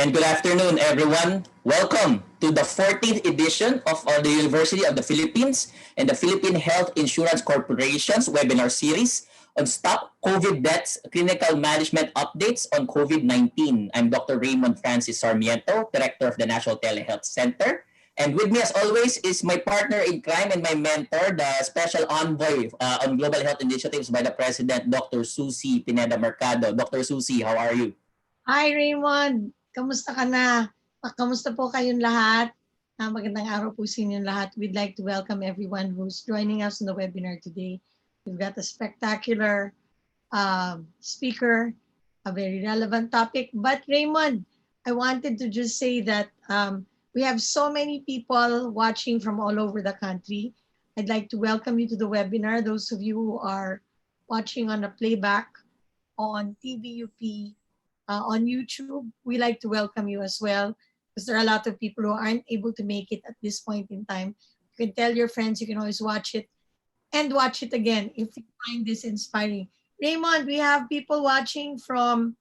and good afternoon, everyone. Welcome to the 14th edition of the University of the Philippines and the Philippine Health Insurance Corporation's webinar series on Stop COVID Deaths Clinical Management Updates on COVID-19. I'm Dr. Raymond Francis Sarmiento, Director of the National Telehealth Center. And with me, as always, is my partner in crime and my mentor, the Special Envoy on Global Health Initiatives by the President, Dr. Susie Pineda Mercado. Dr. Susie, how are you? Hi Raymond, kamusta ka na? Kamusta po kayong lahat? Magandang araw po sa inyong lahat. We'd like to welcome everyone who's joining us in the webinar today. We've got a spectacular speaker, a very relevant topic. But Raymond, I wanted to just say that we have so many people watching from all over the country. I'd like to welcome you to the webinar. Those of you who are watching on a playback on TVUP, on YouTube, we like to welcome you as well, because there are a lot of people who aren't able to make it at this point in time. You can tell your friends, you can always watch it and watch it again if you find this inspiring. Raymond, we have people watching from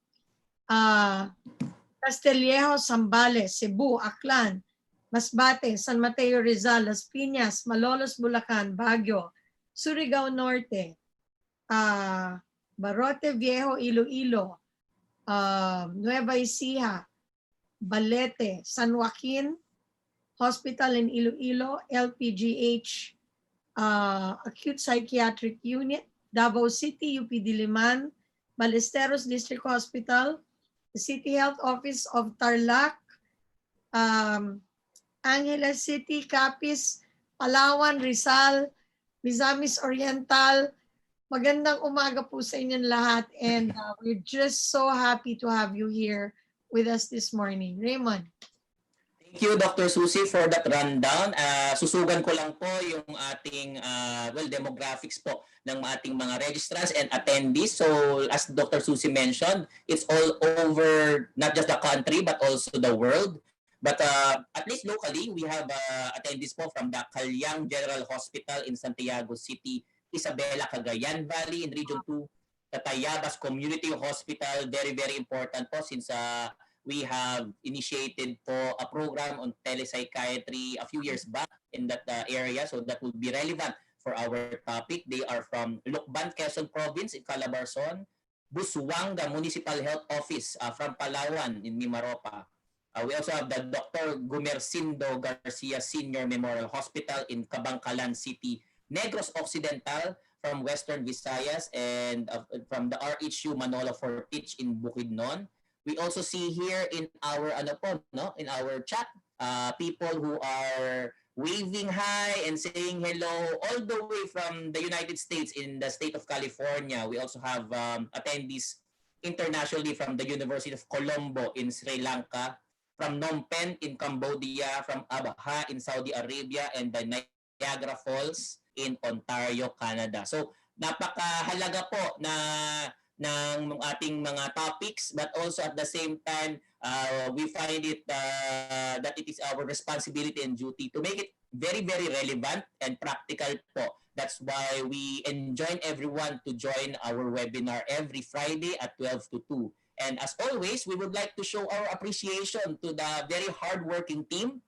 Castillejo, Zambales, Cebu, Aklan, Masbate, San Mateo, Rizal, Las Piñas, Malolos, Bulacan, Baguio, Surigao Norte, Barote Viejo, Iloilo, Nueva Ecija, Balete, San Joaquin Hospital in Iloilo, LPGH, Acute Psychiatric Unit, Davao City, UP Diliman, Ballesteros District Hospital, the City Health Office of Tarlac, Angeles City, Capiz, Palawan, Rizal, Misamis Oriental. Magandang umaga po sa inyong lahat, and we're just so happy to have you here with us this morning. Raymond. Thank you, Dr. Susie, for that rundown. Susugan ko lang po yung ating demographics po ng ating mga registrants and attendees. So as Dr. Susie mentioned, it's all over not just the country but also the world. But at least locally, we have attendees po from the Calyang General Hospital in Santiago City, Isabela, Cagayan Valley in Region 2, the Tayabas Community Hospital, very, very important po since we have initiated po a program on telepsychiatry a few years back in that area, so that would be relevant for our topic. They are from Lucban, Quezon Province in Calabarzon, Busuanga Municipal Health Office from Palawan in Mimaropa. We also have the Dr. Gumercindo Garcia Senior Memorial Hospital in Cabangcalan City, Negros Occidental from Western Visayas, and from the RHU Manolo Fortich in Bukidnon. We also see here in our in our chat people who are waving hi and saying hello all the way from the United States in the state of California. We also have attendees internationally from the University of Colombo in Sri Lanka, from Phnom Penh in Cambodia, from Abha in Saudi Arabia, and the Niagara Falls in Ontario, Canada. So napakahalaga po na ng ating mga topics, but also at the same time we find it that it is our responsibility and duty to make it very, very relevant and practical po. That's why we enjoin everyone to join our webinar every Friday at 12 to 2. And as always, we would like to show our appreciation to the very hardworking team.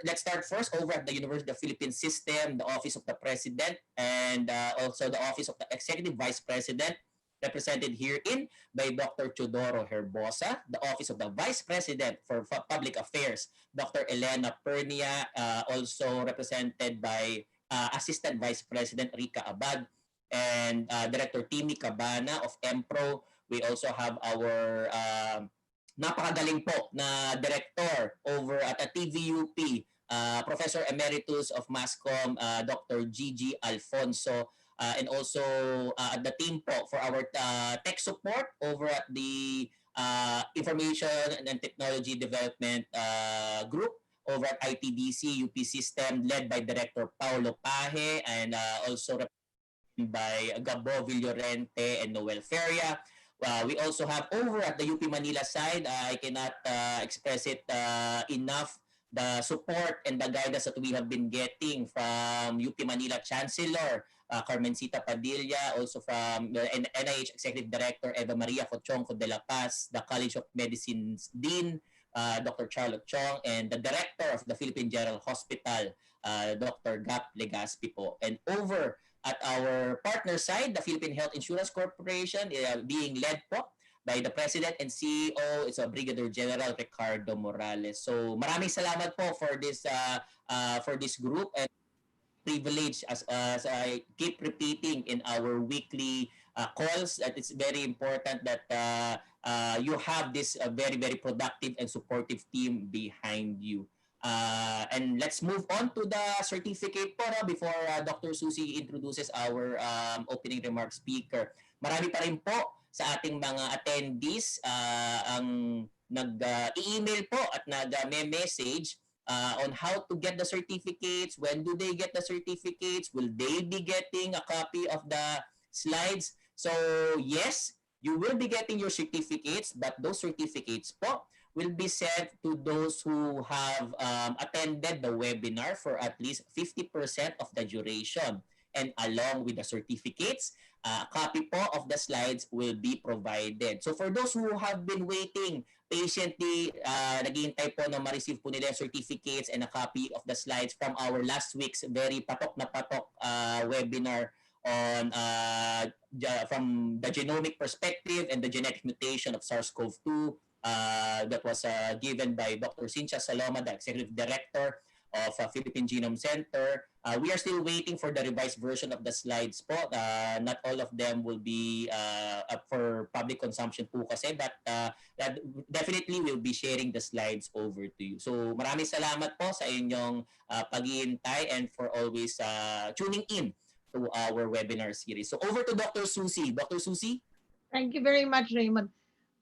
Let's start first over at the University of Philippines System, the Office of the President, and also the Office of the Executive Vice President, represented herein by Dr. Teodoro Herbosa, the Office of the Vice President for Public Affairs, Dr. Elena Pernia, also represented by Assistant Vice President Rica Abad, and Director Timmy Cabana of EMPRO. We also have our napakagaling po na director over at a TVUP, Professor Emeritus of Masscom, Dr. Gigi Alfonso, and also the team po for our tech support over at the Information and Technology Development Group over at ITDC UP System, led by Director Paulo Paje, and also represented by Gabo Villorente and Noel Feria. We also have over at the UP Manila side, I cannot express it enough, the support and the guidance that we have been getting from UP Manila Chancellor Carmencita Padilla, also from the NIH Executive Director Eva Maria Tronco de la Paz, the College of Medicine's Dean, Dr. Charlotte Chong, and the Director of the Philippine General Hospital, Dr. Gap Legaspi po. And over at our partner side, the Philippine Health Insurance Corporation, being led po by the President and CEO, it's a Brigadier General Ricardo Morales. So maraming salamat po for this group, and privilege as I keep repeating in our weekly calls that it's very important that you have this very, very productive and supportive team behind you. And let's move on to the certificate po before Dr. Susie introduces our opening remarks speaker. Marami pa rin po sa ating mga attendees ang nag-email po at nag-message on how to get the certificates, when do they get the certificates, will they be getting a copy of the slides. So yes, you will be getting your certificates, but those certificates po will be sent to those who have attended the webinar for at least 50% of the duration. And along with the certificates, a copy po of the slides will be provided. So for those who have been waiting patiently, naghihintay po na ma-receive po nila yung certificates and a copy of the slides from our last week's very patok na patok webinar on from the genomic perspective and the genetic mutation of SARS-CoV-2 that was given by Dr. Cynthia Saloma, the Executive Director of Philippine Genome Center. We are still waiting for the revised version of the slides po. Not all of them will be up for public consumption po kasi, but definitely we'll be sharing the slides over to you. So maraming salamat po sa inyong pag-iintay and for always tuning in to our webinar series. So over to Dr. Susie. Dr. Susie? Thank you very much, Raymond.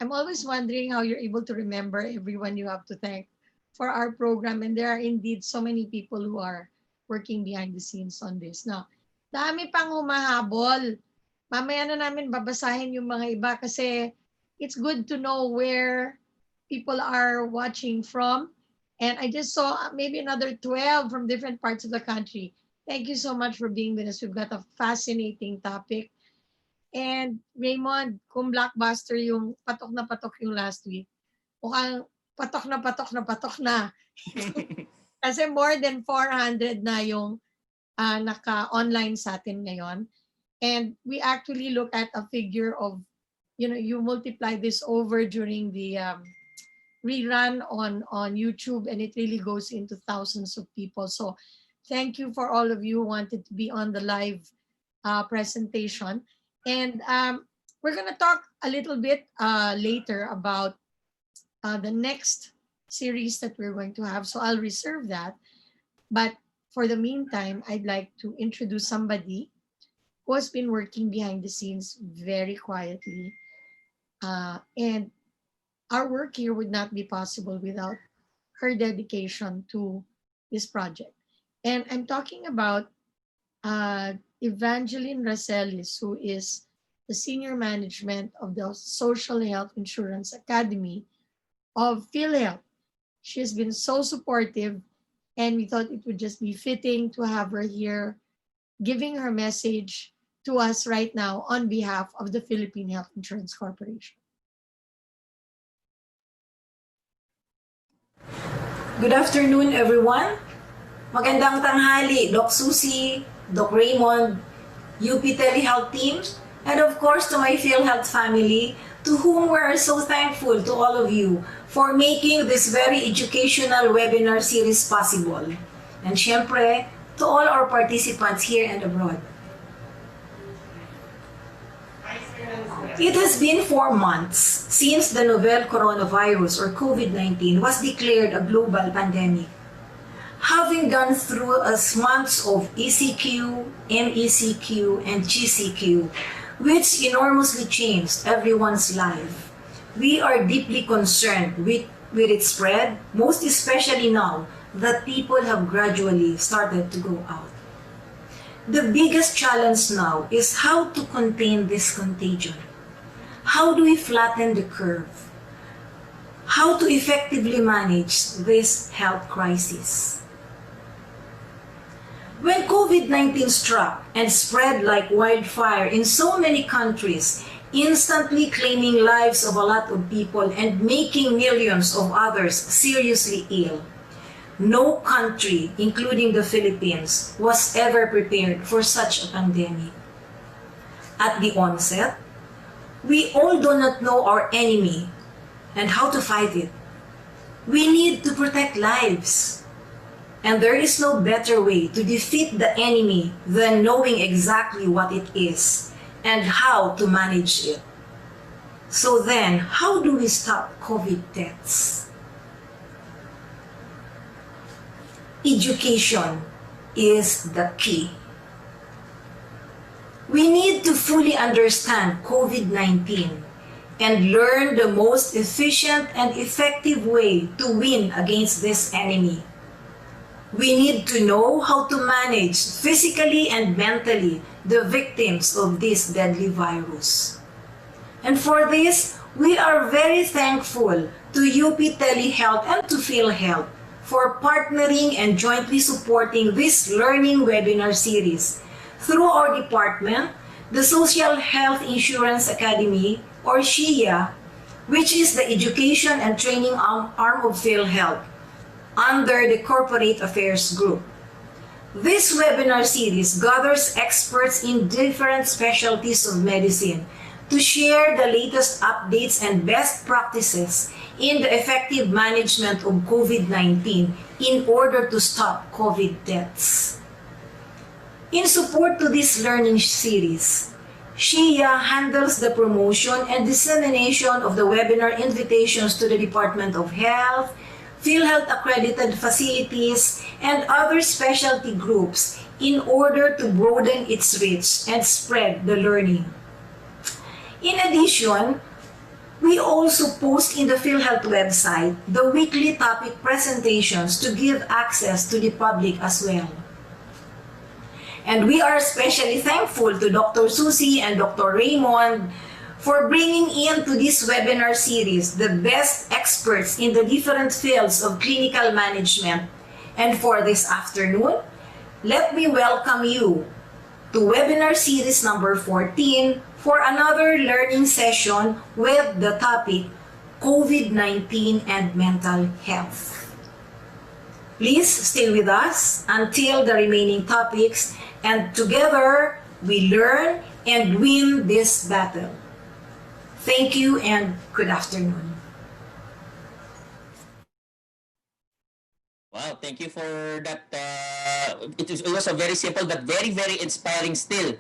I'm always wondering how you're able to remember everyone you have to thank for our program, and there are indeed so many people who are working behind the scenes on this. Now, dami pang humahabol. Mamaya na namin babasahin yung mga iba kasi it's good to know where people are watching from. And I just saw maybe another 12 from different parts of the country. Thank you so much for being with us. We've got a fascinating topic. And Raymond, kung blockbuster yung patok yung last week, mukhang patok na. Kasi more than 400 na yung naka-online sa atin ngayon. And we actually look at a figure of, you multiply this over during the rerun on YouTube, and it really goes into thousands of people. So thank you for all of you who wanted to be on the live presentation. And we're going to talk a little bit later about the next series that we're going to have. So I'll reserve that. But for the meantime, I'd like to introduce somebody who has been working behind the scenes very quietly. And our work here would not be possible without her dedication to this project. And I'm talking about Evangeline Racelis, who is the Senior Management of the Social Health Insurance Academy of PhilHealth. She has been so supportive, and we thought it would just be fitting to have her here giving her message to us right now on behalf of the Philippine Health Insurance Corporation. Good afternoon, everyone. Magandang tanghali, Doc Susie, Doc Raymond, UP Telehealth team, and of course to my PhilHealth family, to whom we are so thankful to all of you for making this very educational webinar series possible. And syempre, to all our participants here and abroad. It has been 4 months since the novel coronavirus or COVID-19 was declared a global pandemic. Having gone through months of ECQ, MECQ, and GCQ, which enormously changed everyone's life, we are deeply concerned with its spread, most especially now that people have gradually started to go out. The biggest challenge now is how to contain this contagion. How do we flatten the curve? How to effectively manage this health crisis? When COVID-19 struck and spread like wildfire in so many countries, instantly claiming lives of a lot of people and making millions of others seriously ill, no country, including the Philippines, was ever prepared for such a pandemic. At the onset, we all do not know our enemy and how to fight it. We need to protect lives. And there is no better way to defeat the enemy than knowing exactly what it is and how to manage it. So then, how do we stop COVID deaths? Education is the key. We need to fully understand COVID-19 and learn the most efficient and effective way to win against this enemy. We need to know how to manage physically and mentally the victims of this deadly virus. And for this, we are very thankful to UP Telehealth and to PhilHealth for partnering and jointly supporting this learning webinar series through our department, the Social Health Insurance Academy, or SHIA, which is the education and training arm of PhilHealth, under the Corporate Affairs Group. This webinar series gathers experts in different specialties of medicine to share the latest updates and best practices in the effective management of COVID-19 in order to stop COVID deaths. In support to this learning series, SHIA handles the promotion and dissemination of the webinar invitations to the Department of Health, PhilHealth accredited facilities, and other specialty groups in order to broaden its reach and spread the learning. In addition, we also post in the PhilHealth website the weekly topic presentations to give access to the public as well. And we are especially thankful to Dr. Susie and Dr. Raymond for bringing into this webinar series the best experts in the different fields of clinical management. And for this afternoon, let me welcome you to webinar series number 14 for another learning session with the topic COVID-19 and mental health. Please stay with us until the remaining topics, and together we learn and win this battle. Thank you and good afternoon. Wow, thank you for that. It was a very simple but very, very inspiring still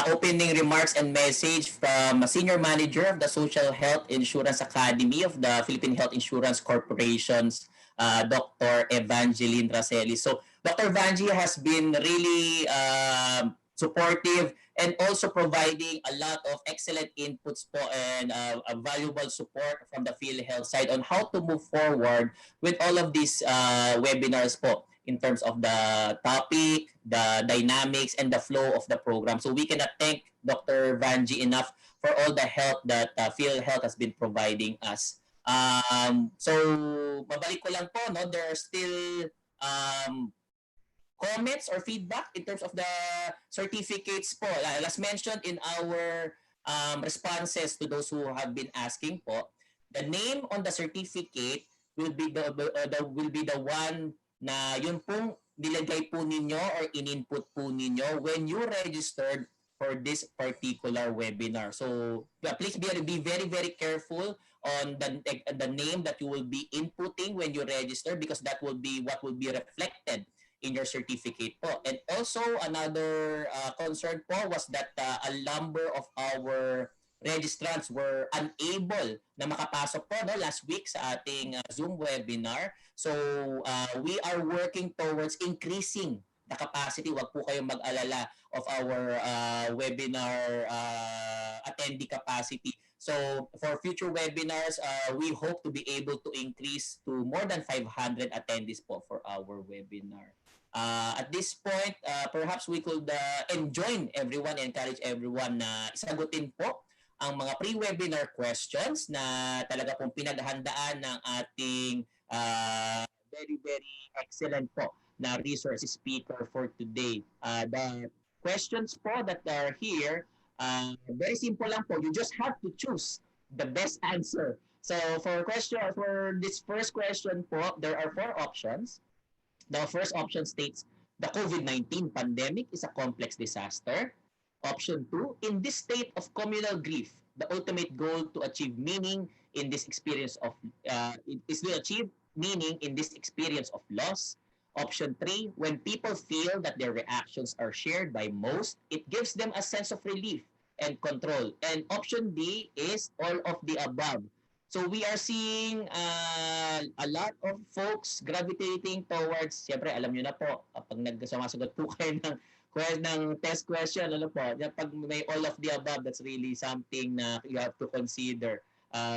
opening remarks and message from a senior manager of the Social Health Insurance Academy of the Philippine Health Insurance Corporation's Dr. Evangeline Raselli. So Dr. Vangie has been really supportive and also providing a lot of excellent inputs po and a valuable support from the PhilHealth side on how to move forward with all of these webinars po in terms of the topic, the dynamics, and the flow of the program. So we cannot thank Dr. Vangie enough for all the help that PhilHealth has been providing us. So babalik ko lang po, no, there are still comments or feedback in terms of the certificates po. As mentioned in our responses to those who have been asking po, the name on the certificate will be the one na yun pong nilagay po ninyo or in-input po ninyo when you registered for this particular webinar. So please be very, very careful on the name that you will be inputting when you register, because that will be what will be reflected in your certificate po. And also another concern po was that a number of our registrants were unable na makapasok po last week sa ating Zoom webinar. So we are working towards increasing the capacity. Wag po kayong mag-alala of our webinar attendee capacity. So for future webinars, we hope to be able to increase to more than 500 attendees po for our webinar. At this point, perhaps we could enjoin everyone, encourage everyone na isagutin po ang mga pre-webinar questions na talaga pong pinaghandaan ng ating very, very excellent po na resource speaker for today. The questions po that are here, very simple lang po. You just have to choose the best answer. So for this first question po, there are 4 options. The first option states, the COVID-19 pandemic is a complex disaster. Option 2, in this state of communal grief, the ultimate goal to achieve meaning in this experience of is to achieve meaning in this experience of loss. Option 3, when people feel that their reactions are shared by most, it gives them a sense of relief and control. And option D is all of the above. So we are seeing a lot of folks gravitating towards, siyempre alam nyo na po, pag nagsumasagot po kayo ng test question, ano po, pag may all of the above, that's really something na you have to consider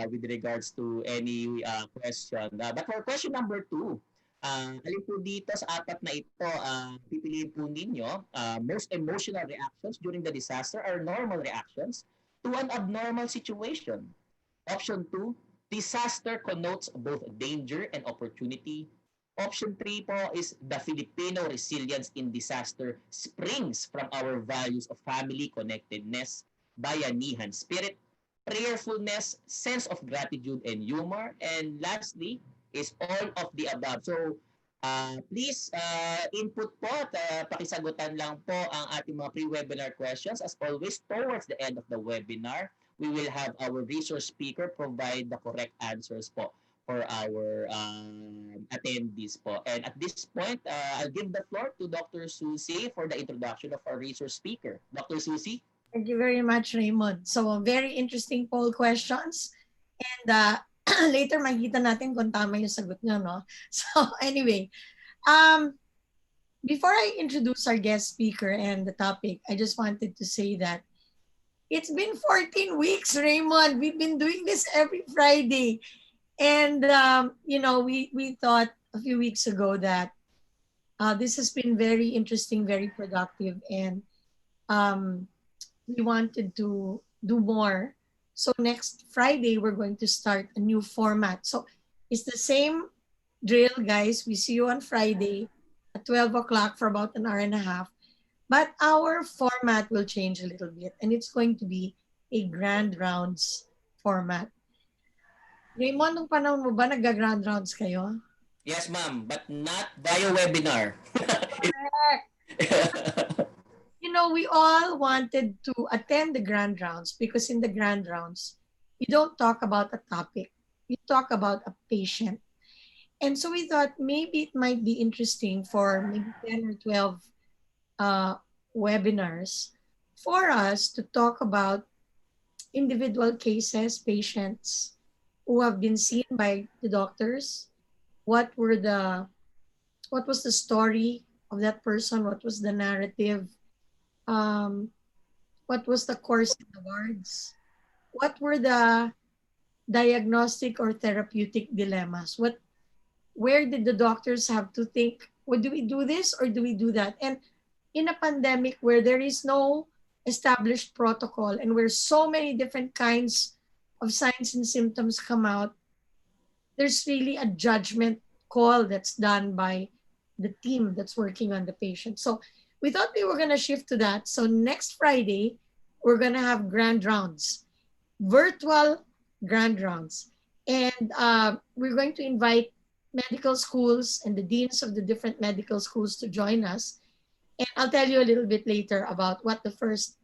with regards to any question. But for question number 2, alin po dito sa 4 na ito, pipiliin po ninyo, most emotional reactions during the disaster are normal reactions to an abnormal situation. Option 2, disaster connotes both danger and opportunity. Option 3 po is the Filipino resilience in disaster springs from our values of family connectedness, bayanihan spirit, prayerfulness, sense of gratitude and humor. And lastly is all of the above. So please input po at pakisagutan lang po ang ating mga pre-webinar questions. As always, towards the end of the webinar, we will have our resource speaker provide the correct answers po for our attendees po. And at this point, I'll give the floor to Dr. Susie for the introduction of our resource speaker. Dr. Susie? Thank you very much, Raymond. So, very interesting poll questions. And later, makikita natin kung tama yung sagot nyo, no? So, anyway, before I introduce our guest speaker and the topic, I just wanted to say that it's been 14 weeks, Raymond. We've been doing this every Friday. And, we thought a few weeks ago that this has been very interesting, very productive. And we wanted to do more. So next Friday, we're going to start a new format. So it's the same drill, guys. We see you on Friday at 12 o'clock for about an hour and a half. But our format will change a little bit, and it's going to be a grand rounds format. Raymond, nung panahon mo ba nag-grand rounds kayo? Yes, ma'am, but not via webinar. We all wanted to attend the grand rounds because in the grand rounds, you don't talk about a topic. You talk about a patient. And so we thought maybe it might be interesting for maybe 10 or 12 webinars for us to talk about individual cases, patients who have been seen by the doctors. What was the story of that person? What was the narrative? What was the course in the wards? What were the diagnostic or therapeutic dilemmas? Where did the doctors have to think, well, do we do this or do we do that? And in a pandemic where there is no established protocol and where so many different kinds of signs and symptoms come out, there's really a judgment call that's done by the team that's working on the patient. So we thought we were going to shift to that. So next Friday, we're going to have grand rounds, virtual grand rounds. And we're going to invite medical schools and the deans of the different medical schools to join us. And I'll tell you a little bit later about what the first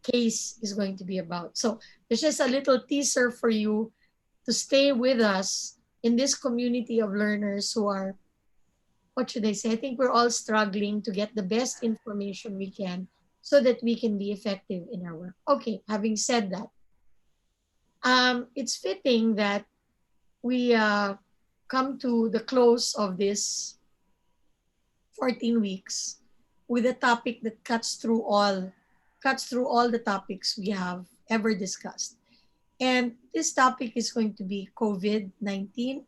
case is going to be about. So there's just a little teaser for you to stay with us in this community of learners who are, what should I say? I think we're all struggling to get the best information we can so that we can be effective in our work. Okay, having said that, it's fitting that we come to the close of this 14 weeks with a topic that cuts through all the topics we have ever discussed. And this topic is going to be COVID-19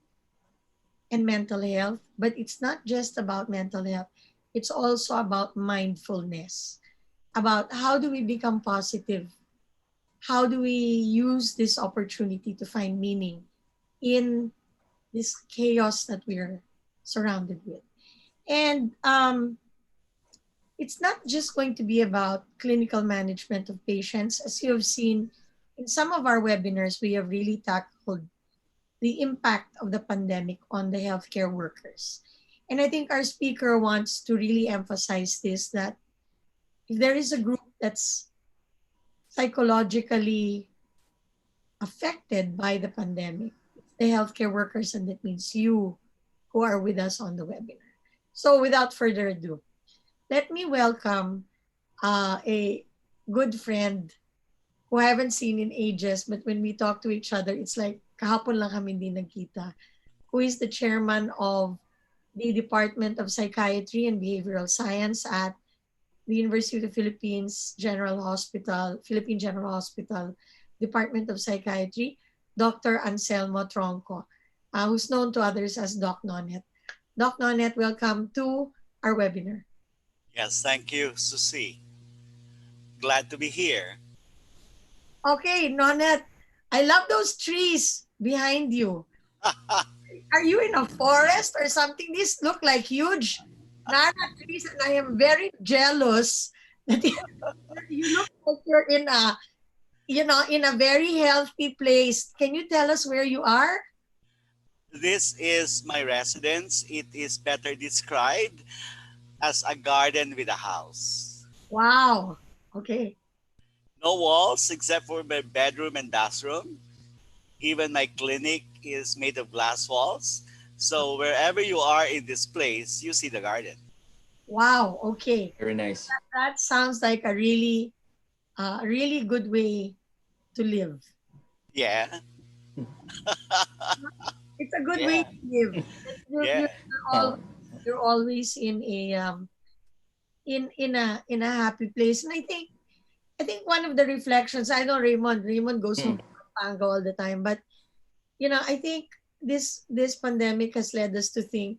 and mental health, but it's not just about mental health. It's also about mindfulness, about how do we become positive? How do we use this opportunity to find meaning in this chaos that we're surrounded with? And it's not just going to be about clinical management of patients. As you have seen in some of our webinars, we have really tackled the impact of the pandemic on the healthcare workers. And I think our speaker wants to really emphasize this, that if there is a group that's psychologically affected by the pandemic, it's the healthcare workers, and that means you who are with us on the webinar. So without further ado, let me welcome a good friend who I haven't seen in ages, but when we talk to each other, it's like kahapon lang kami hindi nagkita, who is the chairman of the Department of Psychiatry and Behavioral Science at the University of the Philippines General Hospital, Philippine General Hospital, Department of Psychiatry, Dr. Anselmo Tronco, who's known to others as Doc Nonet. Doc Nonet, welcome to our webinar. Yes, thank you, Susie. Glad to be here. Okay, Nonet, I love those trees behind you. Are you in a forest or something? These look like huge nana trees, and I am very jealous that you look like you're in a, in a very healthy place. Can you tell us where you are? This is my residence. It is better described as a garden with a house. Wow. Okay. No walls except for my bedroom and bathroom. Even my clinic is made of glass walls. So wherever you are in this place, you see the garden. Wow. Okay. Very nice. That sounds like a really, really good way to live. Yeah. It's a good Yeah. way to live. Yeah. You're always in a in a happy place, and I think one of the reflections, I know Raymond goes home to Pampanga all the time, but I think this pandemic has led us to think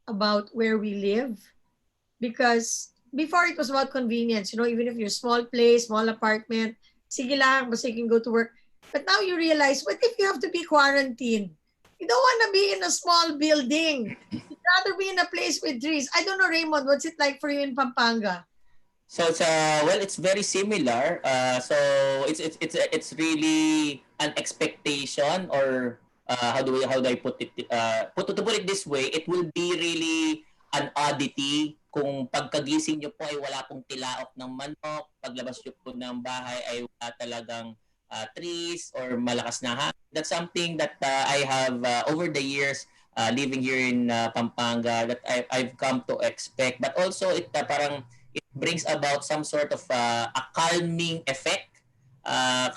about where we live, because before it was about convenience, even if you're small place, small apartment, sige lang, basta you can go to work. But now you realize, what if you have to be quarantined? You don't want to be in a small building. You'd rather be in a place with trees. I don't know, Raymond, what's it like for you in Pampanga? So it's it's very similar. So it's really an expectation, or how do I put it? To put it this way, it will be really an oddity kung pagkagising nyo po ay wala pong tilaok ng manok, paglabas nyo po ng bahay ay wala talagang trees or malakas na hangin. That's something that I have over the years living here in Pampanga, that I've come to expect. But also it parang it brings about some sort of a calming effect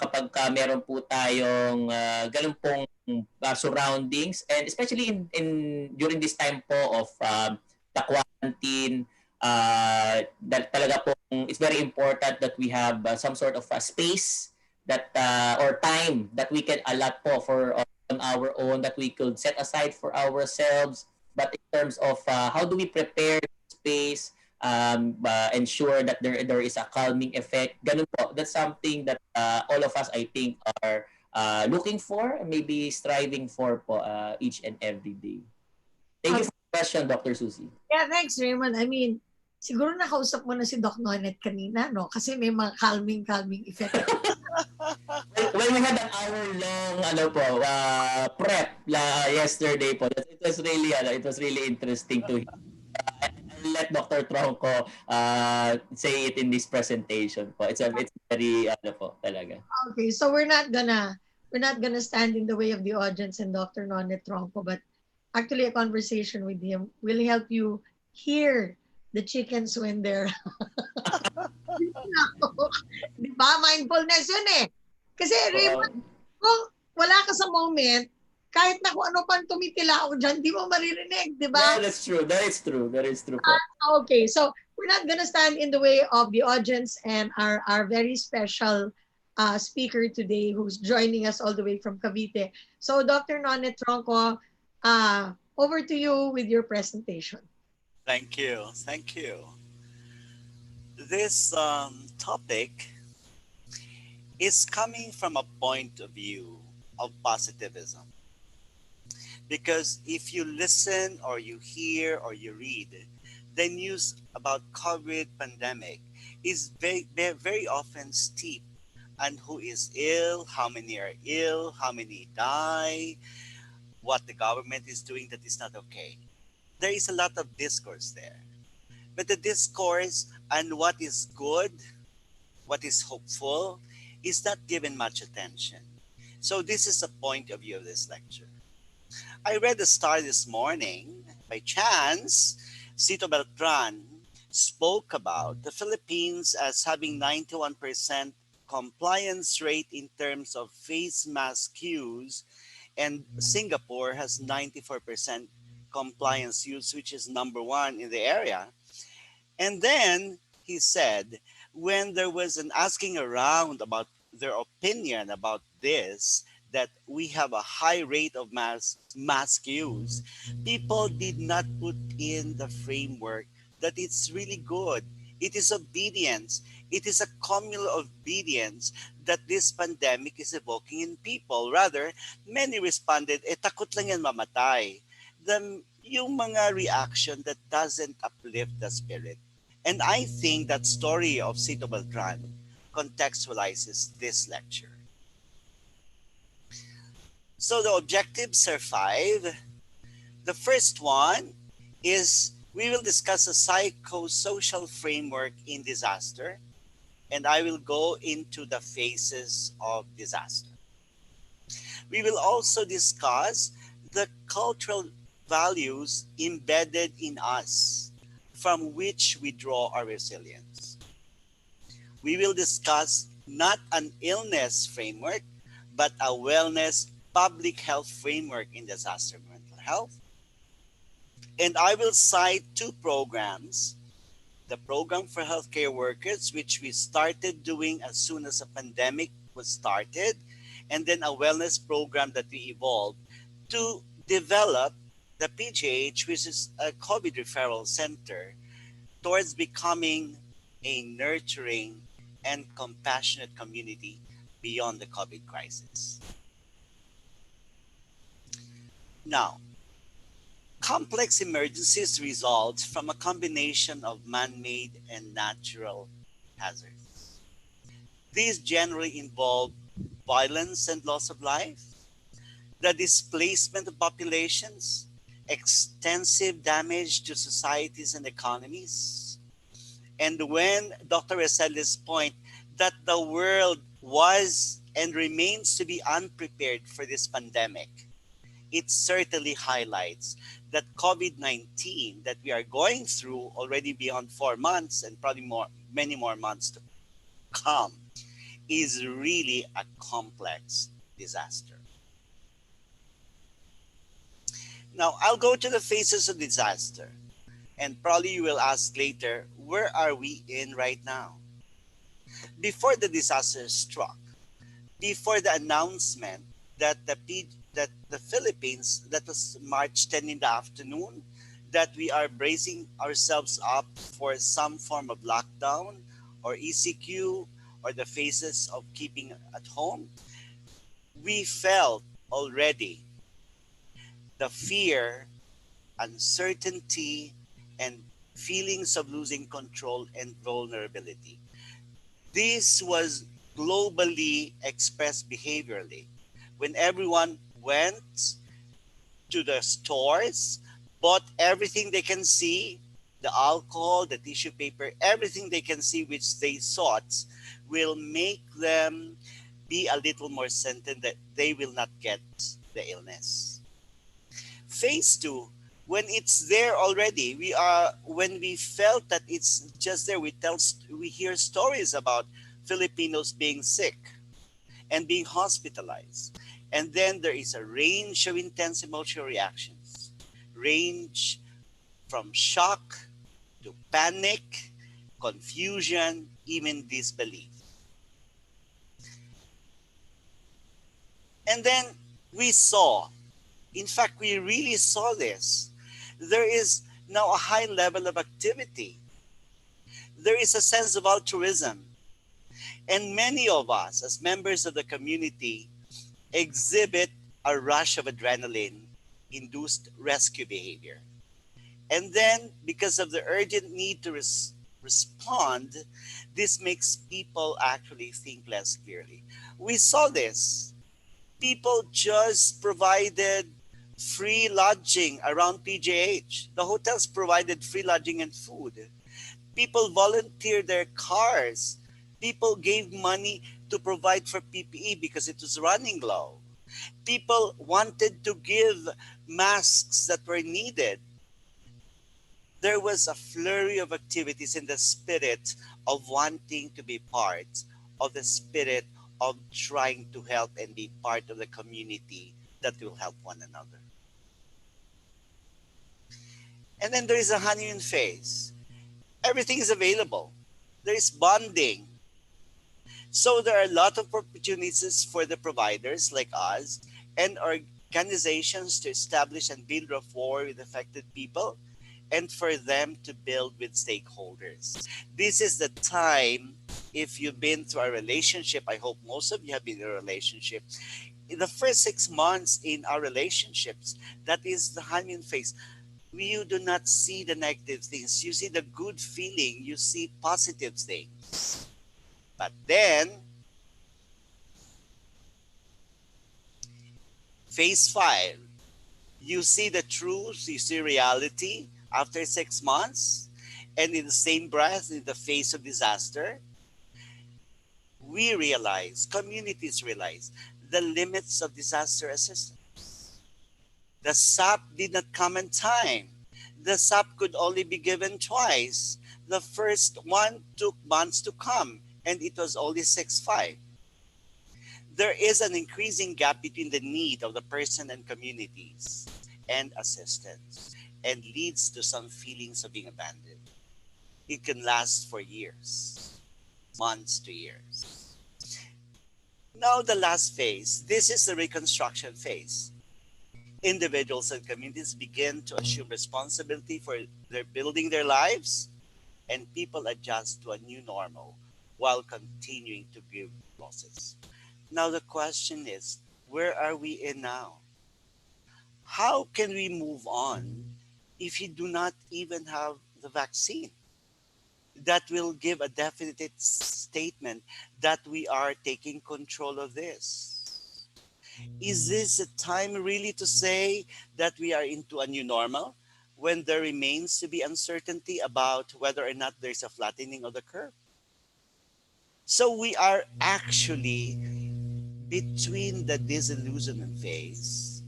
kapag meron po tayong ganun pong surroundings, and especially in during this time po of the quarantine, that talaga po it's very important that we have some sort of space that or time that we can allot po for on our own, that we could set aside for ourselves. But in terms of how do we prepare space, ensure that there is a calming effect. Ganun po. That's something that all of us, I think, are looking for, maybe striving for po each and every day. Thank you for the question, Dr. Susie. Yeah, thanks, Raymond. I mean, siguro nakausap mo na si Doc Nonet kanina, no? Kasi may mga calming effect. Well, we had an hour-long prep yesterday po. It was really interesting to hear. I'll let Dr. Tronco say it in this presentation po. It's very po talaga. Okay, so we're not gonna stand in the way of the audience and Dr. Nonet Tronco, but actually a conversation with him will help you hear the chickens when they're diba? Mindfulness yun eh. Kasi Raymond, kung wala ka sa moment, kahit na kung ano pang tumitila ako dyan, di mo maririnig, di ba? Yeah, that's true. That is true po. Okay, so we're not gonna stand in the way of the audience and our very special speaker today, who's joining us all the way from Cavite. So Dr. Nonet Tronco, over to you with your presentation. Thank you. Thank you. This topic is coming from a point of view of positivism. Because if you listen or you hear or you read, the news about COVID pandemic is very often steep on who is ill, how many are ill, how many die, what the government is doing that is not okay. There is a lot of discourse there. But the discourse on what is good, what is hopeful, is not given much attention. So this is the point of view of this lecture. I read the Star this morning. By chance, Cito Beltran spoke about the Philippines as having 91% compliance rate in terms of face mask use, and Singapore has 94% compliance use, which is number one in the area. And then he said, when there was an asking around about their opinion about this, that we have a high rate of mask use, people did not put in the framework that it's really good. It is obedience. It is a communal obedience that this pandemic is evoking in people. Rather, many responded, takot lang yan mamatay. Yung mga reaction that doesn't uplift the spirit. And I think that story of Cito Beltran contextualizes this lecture. So the objectives are 5. The first one is we will discuss a psychosocial framework in disaster, and I will go into the phases of disaster. We will also discuss the cultural values embedded in us from which we draw our resilience. We will discuss not an illness framework, but a wellness public health framework in disaster mental health. And I will cite 2 programs. The program for healthcare workers, which we started doing as soon as the pandemic was started, and then a wellness program that we evolved to develop the PGH, which is a COVID referral center, towards becoming a nurturing and compassionate community beyond the COVID crisis. Now, complex emergencies result from a combination of man-made and natural hazards. These generally involve violence and loss of life, the displacement of populations, extensive damage to societies and economies. And when Dr. Reselle's point that the world was and remains to be unprepared for this pandemic, it certainly highlights that COVID-19 that we are going through already beyond 4 months and probably many more months to come is really a complex disaster. Now, I'll go to the phases of disaster, and probably you will ask later, where are we in right now? Before the disaster struck, before the announcement that the Philippines, that was March 10 in the afternoon, that we are bracing ourselves up for some form of lockdown or ECQ or the phases of keeping at home, we felt already the fear, uncertainty, and feelings of losing control and vulnerability. This was globally expressed behaviorally. When everyone went to the stores, bought everything they can see, the alcohol, the tissue paper, everything they can see which they sought will make them be a little more certain that they will not get the illness. Phase 2, when it's there already, when we felt that it's just there, we hear stories about Filipinos being sick and being hospitalized. And then there is a range of intense emotional reactions, range from shock to panic, confusion, even disbelief. And then we saw, in fact, we really saw this. There is now a high level of activity. There is a sense of altruism. And many of us, as members of the community, exhibit a rush of adrenaline induced rescue behavior. And then, because of the urgent need to respond, this makes people actually think less clearly. We saw this. People just provided free lodging around PGH. The hotels provided free lodging and food. People volunteered their cars. People gave money to provide for PPE because it was running low. People wanted to give masks that were needed. There was a flurry of activities in the spirit of wanting to be part of the spirit of trying to help and be part of the community that will help one another. And then there is a honeymoon phase. Everything is available. There is bonding. So there are a lot of opportunities for the providers like us and organizations to establish and build rapport with affected people and for them to build with stakeholders. This is the time, if you've been through a relationship, I hope most of you have been in a relationship. In the first 6 months in our relationships, that is the honeymoon phase. You do not see the negative things. You see the good feeling. You see positive things. But then, phase 5, you see the truth, you see reality after 6 months, and in the same breath, in the face of disaster, we realize, communities realize, the limits of disaster assistance. The SAP did not come in time. The SAP could only be given twice. The first one took months to come, and it was only 6.5. There is an increasing gap between the need of the person and communities and assistance, and leads to some feelings of being abandoned. It can last for years, months to years. Now the last phase, this is the reconstruction phase. Individuals and communities begin to assume responsibility for their building their lives, and people adjust to a new normal while continuing to grieve losses. Now the question is, where are we in now? How can we move on if we do not even have the vaccine that will give a definite statement that we are taking control of this? Is this a time really to say that we are into a new normal when there remains to be uncertainty about whether or not there's a flattening of the curve? So we are actually between the disillusionment phase,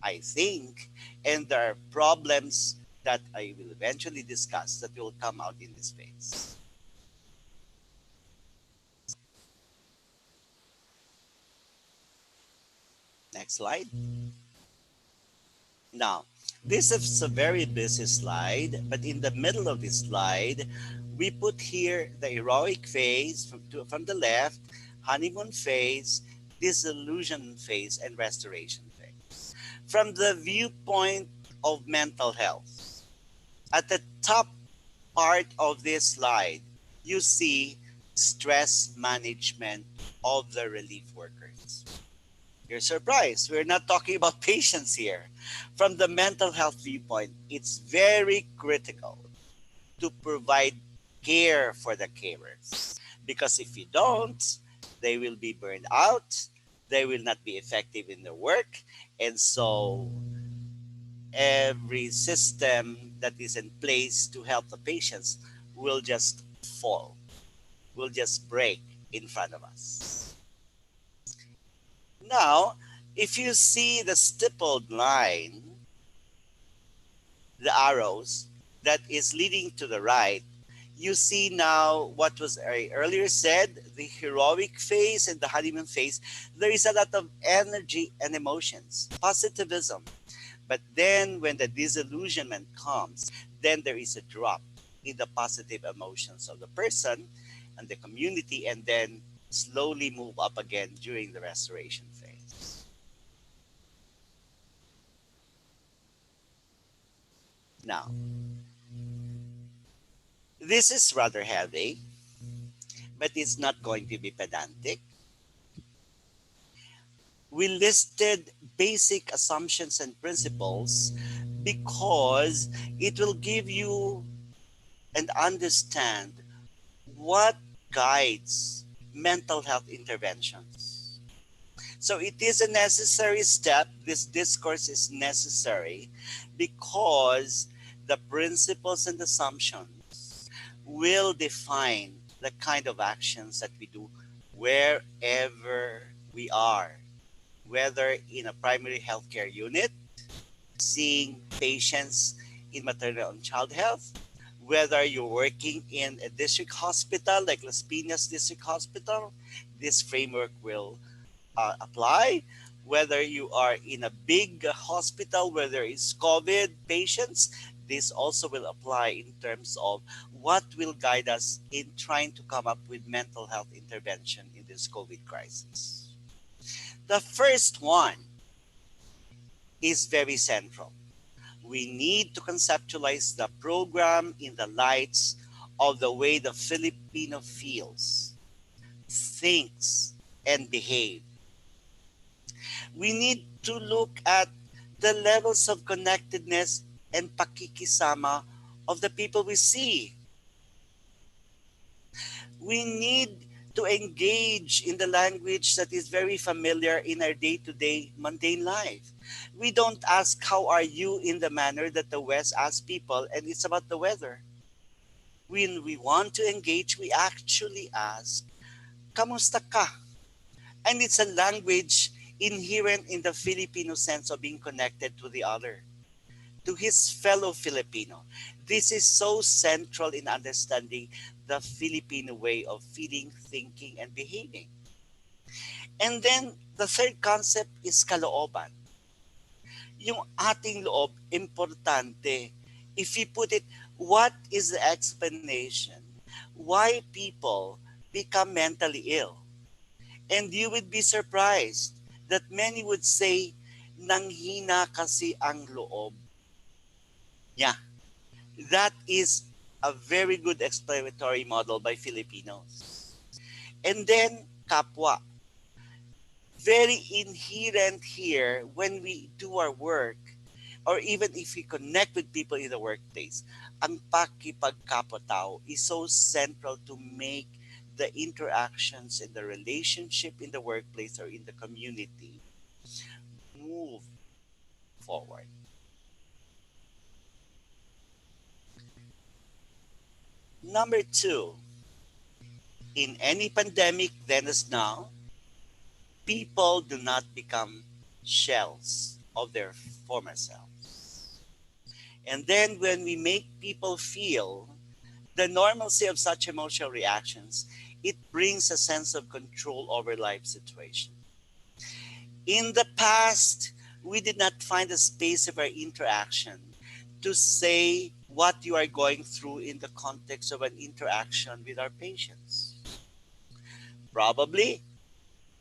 I think, and there are problems that I will eventually discuss that will come out in this phase. Next slide. Now, this is a very busy slide, but in the middle of this slide, we put here the heroic phase from the left, honeymoon phase, disillusion phase, and restoration phase. From the viewpoint of mental health, at the top part of this slide, you see stress management of the relief workers. You're surprised. We're not talking about patients here. From the mental health viewpoint, it's very critical to provide care for the carers. Because if you don't, they will be burned out, they will not be effective in their work, and so every system that is in place to help the patients will just fall, will just break in front of us. Now, if you see the stippled line, the arrows that is leading to the right, you see now what was earlier said, the heroic phase and the honeymoon phase. There is a lot of energy and emotions, positivism. But then when the disillusionment comes, then there is a drop in the positive emotions of the person and the community, and then slowly move up again during the restoration phase. Now, this is rather heavy, but it's not going to be pedantic. We listed basic assumptions and principles because it will give you and understand what guides mental health interventions. So it is a necessary step. This discourse is necessary because the principles and assumptions will define the kind of actions that we do wherever we are, whether in a primary healthcare unit, seeing patients in maternal and child health, whether you're working in a district hospital like Las Piñas District Hospital, this framework will apply. Whether you are in a big hospital where there is COVID patients, this also will apply in terms of what will guide us in trying to come up with mental health intervention in this COVID crisis. The first one is very central. We need to conceptualize the program in the lights of the way the Filipino feels, thinks, and behaves. We need to look at the levels of connectedness and pakikisama of the people we see. We need to engage in the language that is very familiar in our day-to-day mundane life. We don't ask how are you in the manner that the West asks people, and it's about the weather. When we want to engage, we actually ask, kamusta ka? And it's a language inherent in the Filipino sense of being connected to the other, to his fellow Filipino. This is so central in understanding the Filipino way of feeling, thinking, and behaving. And then the third concept is kalooban. Yung ating loob, importante. If you put it, what is the explanation why people become mentally ill? And you would be surprised that many would say, nanghina kasi ang loob. Yeah, that is a very good explanatory model by Filipinos. And then, kapwa. Very inherent here when we do our work, or even if we connect with people in the workplace, ang pakikipagkapwa-tao is so central to make the interactions and the relationship in the workplace or in the community move forward. Number two, in any pandemic then as now, people do not become shells of their former selves. And then when we make people feel the normalcy of such emotional reactions, it brings a sense of control over life situation. In the past, we did not find a space of our interaction to say what you are going through in the context of an interaction with our patients. Probably,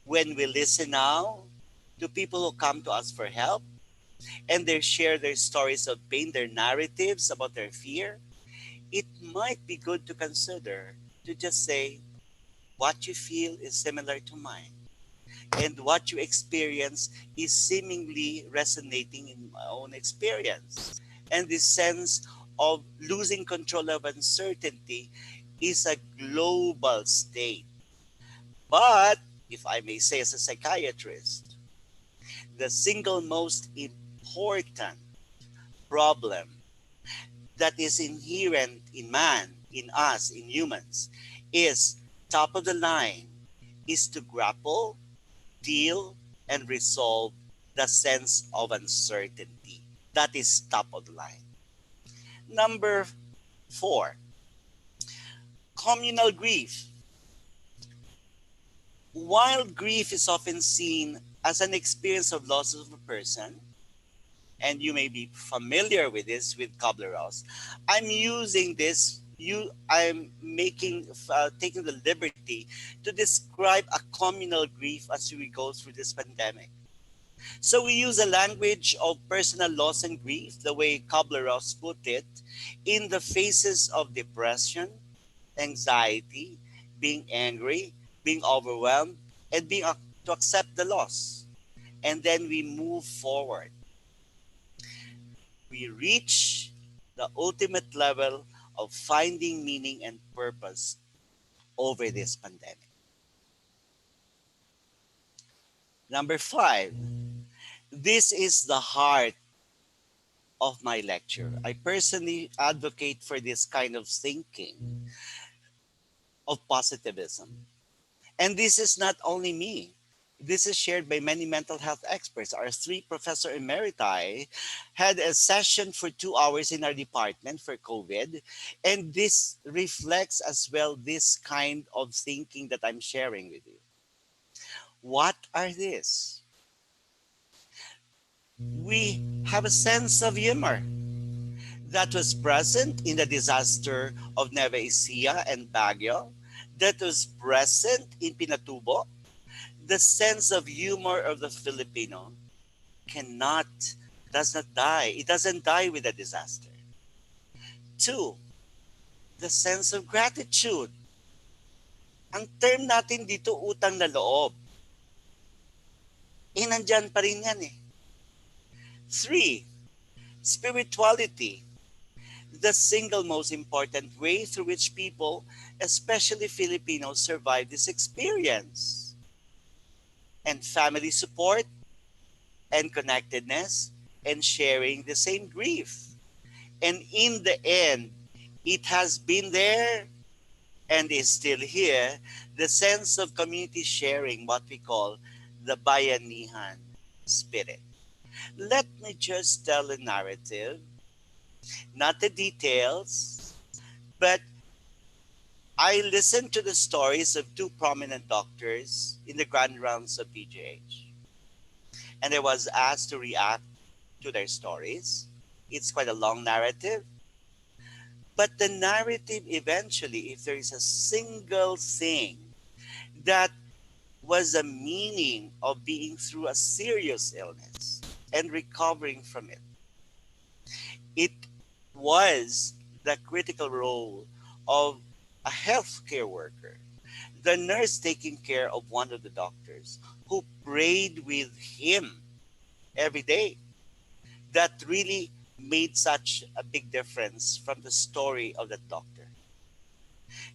when we listen now to people who come to us for help and they share their stories of pain, their narratives about their fear, it might be good to consider to just say, what you feel is similar to mine. And what you experience is seemingly resonating in my own experience. And this sense of losing control of uncertainty is a global state. But, if I may say as a psychiatrist, the single most important problem that is inherent in man, in us, in humans, is top of the line, is to grapple, deal, and resolve the sense of uncertainty. That is top of the line. Number 4, communal grief. While grief is often seen as an experience of loss of a person, and you may be familiar with this with Kubler-Ross, I'm using this. I'm taking the liberty to describe a communal grief as we go through this pandemic. So we use a language of personal loss and grief, the way Kubler-Ross put it, in the phases of depression, anxiety, being angry, being overwhelmed, and being to accept the loss. and then we move forward. We reach the ultimate level of finding meaning and purpose over this pandemic. Number 5, this is the heart of my lecture. I personally advocate for this kind of thinking of positivism. And this is not only me. This is shared by many mental health experts. Our 3 professor emeriti had a session for 2 hours in our department for COVID. And this reflects as well this kind of thinking that I'm sharing with you. What are these? We have a sense of humor that was present in the disaster of Nueva Ecija and Baguio, that was present in Pinatubo. The sense of humor of the Filipino does not die. It doesn't die with a disaster. 2, the sense of gratitude. Ang term natin dito, utang na loob. Nandyan pa rin yan eh. 3, spirituality. The single most important way through which people, especially Filipinos, survive this experience. And family support, and connectedness, and sharing the same grief. And in the end, it has been there and is still here, the sense of community sharing, what we call the bayanihan spirit. Let me just tell a narrative, not the details, but I listened to the stories of 2 prominent doctors in the grand rounds of PGH. And I was asked to react to their stories. It's quite a long narrative. But the narrative eventually, if there is a single thing that was the meaning of being through a serious illness and recovering from it, it was the critical role of a healthcare worker, the nurse taking care of one of the doctors who prayed with him every day. That really made such a big difference from the story of that doctor.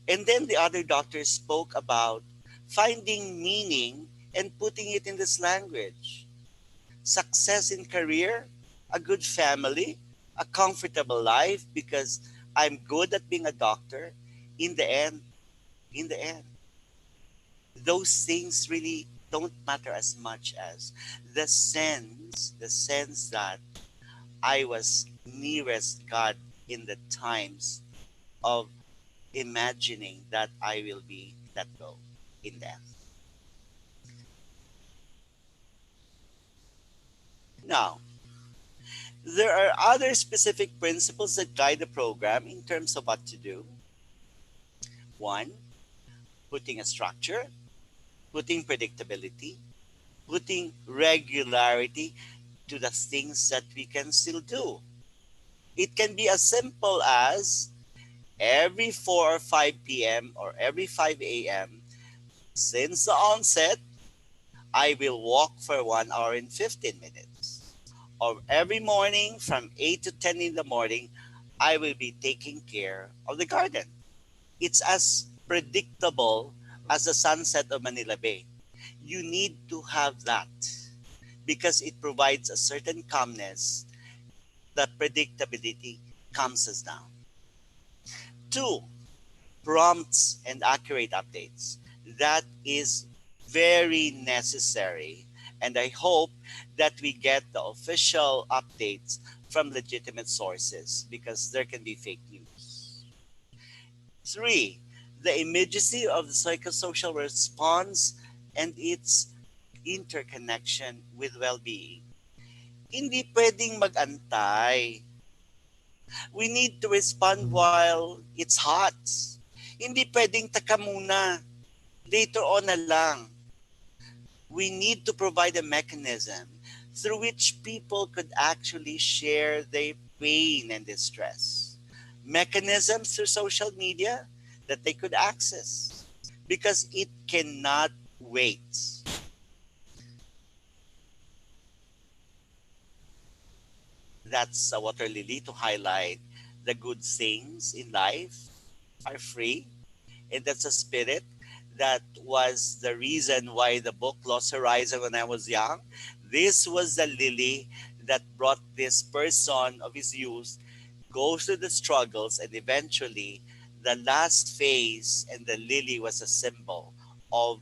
And then the other doctors spoke about finding meaning and putting it in this language. Success in career, a good family, a comfortable life because I'm good at being a doctor. In the end, those things really don't matter as much as the sense that I was nearest God in the times of imagining that I will be let go in death. Now, there are other specific principles that guide the program in terms of what to do. 1, putting a structure, putting predictability, putting regularity to the things that we can still do. It can be as simple as every 4 or 5 p.m. or every 5 a.m. since the onset, I will walk for 1 hour and 15 minutes. Or every morning from 8 to 10 in the morning, I will be taking care of the garden. It's as predictable as the sunset of Manila Bay. You need to have that because it provides a certain calmness. The predictability calms us down. 2, prompts and accurate updates. That is very necessary. And I hope that we get the official updates from legitimate sources because there can be fake news. 3, the immediacy of the psychosocial response and its interconnection with well-being. Hindi pwedeng mag-antay. We need to respond while it's hot. Hindi pwedeng taka muna. Later on na lang. We need to provide a mechanism through which people could actually share their pain and distress. Mechanisms through social media that they could access because it cannot wait. That's a water lily to highlight the good things in life are free. And that's a spirit that was the reason why the book Lost Horizon when I was young. This was the lily that brought this person of his youth go through the struggles, and eventually the last phase and the lily was a symbol of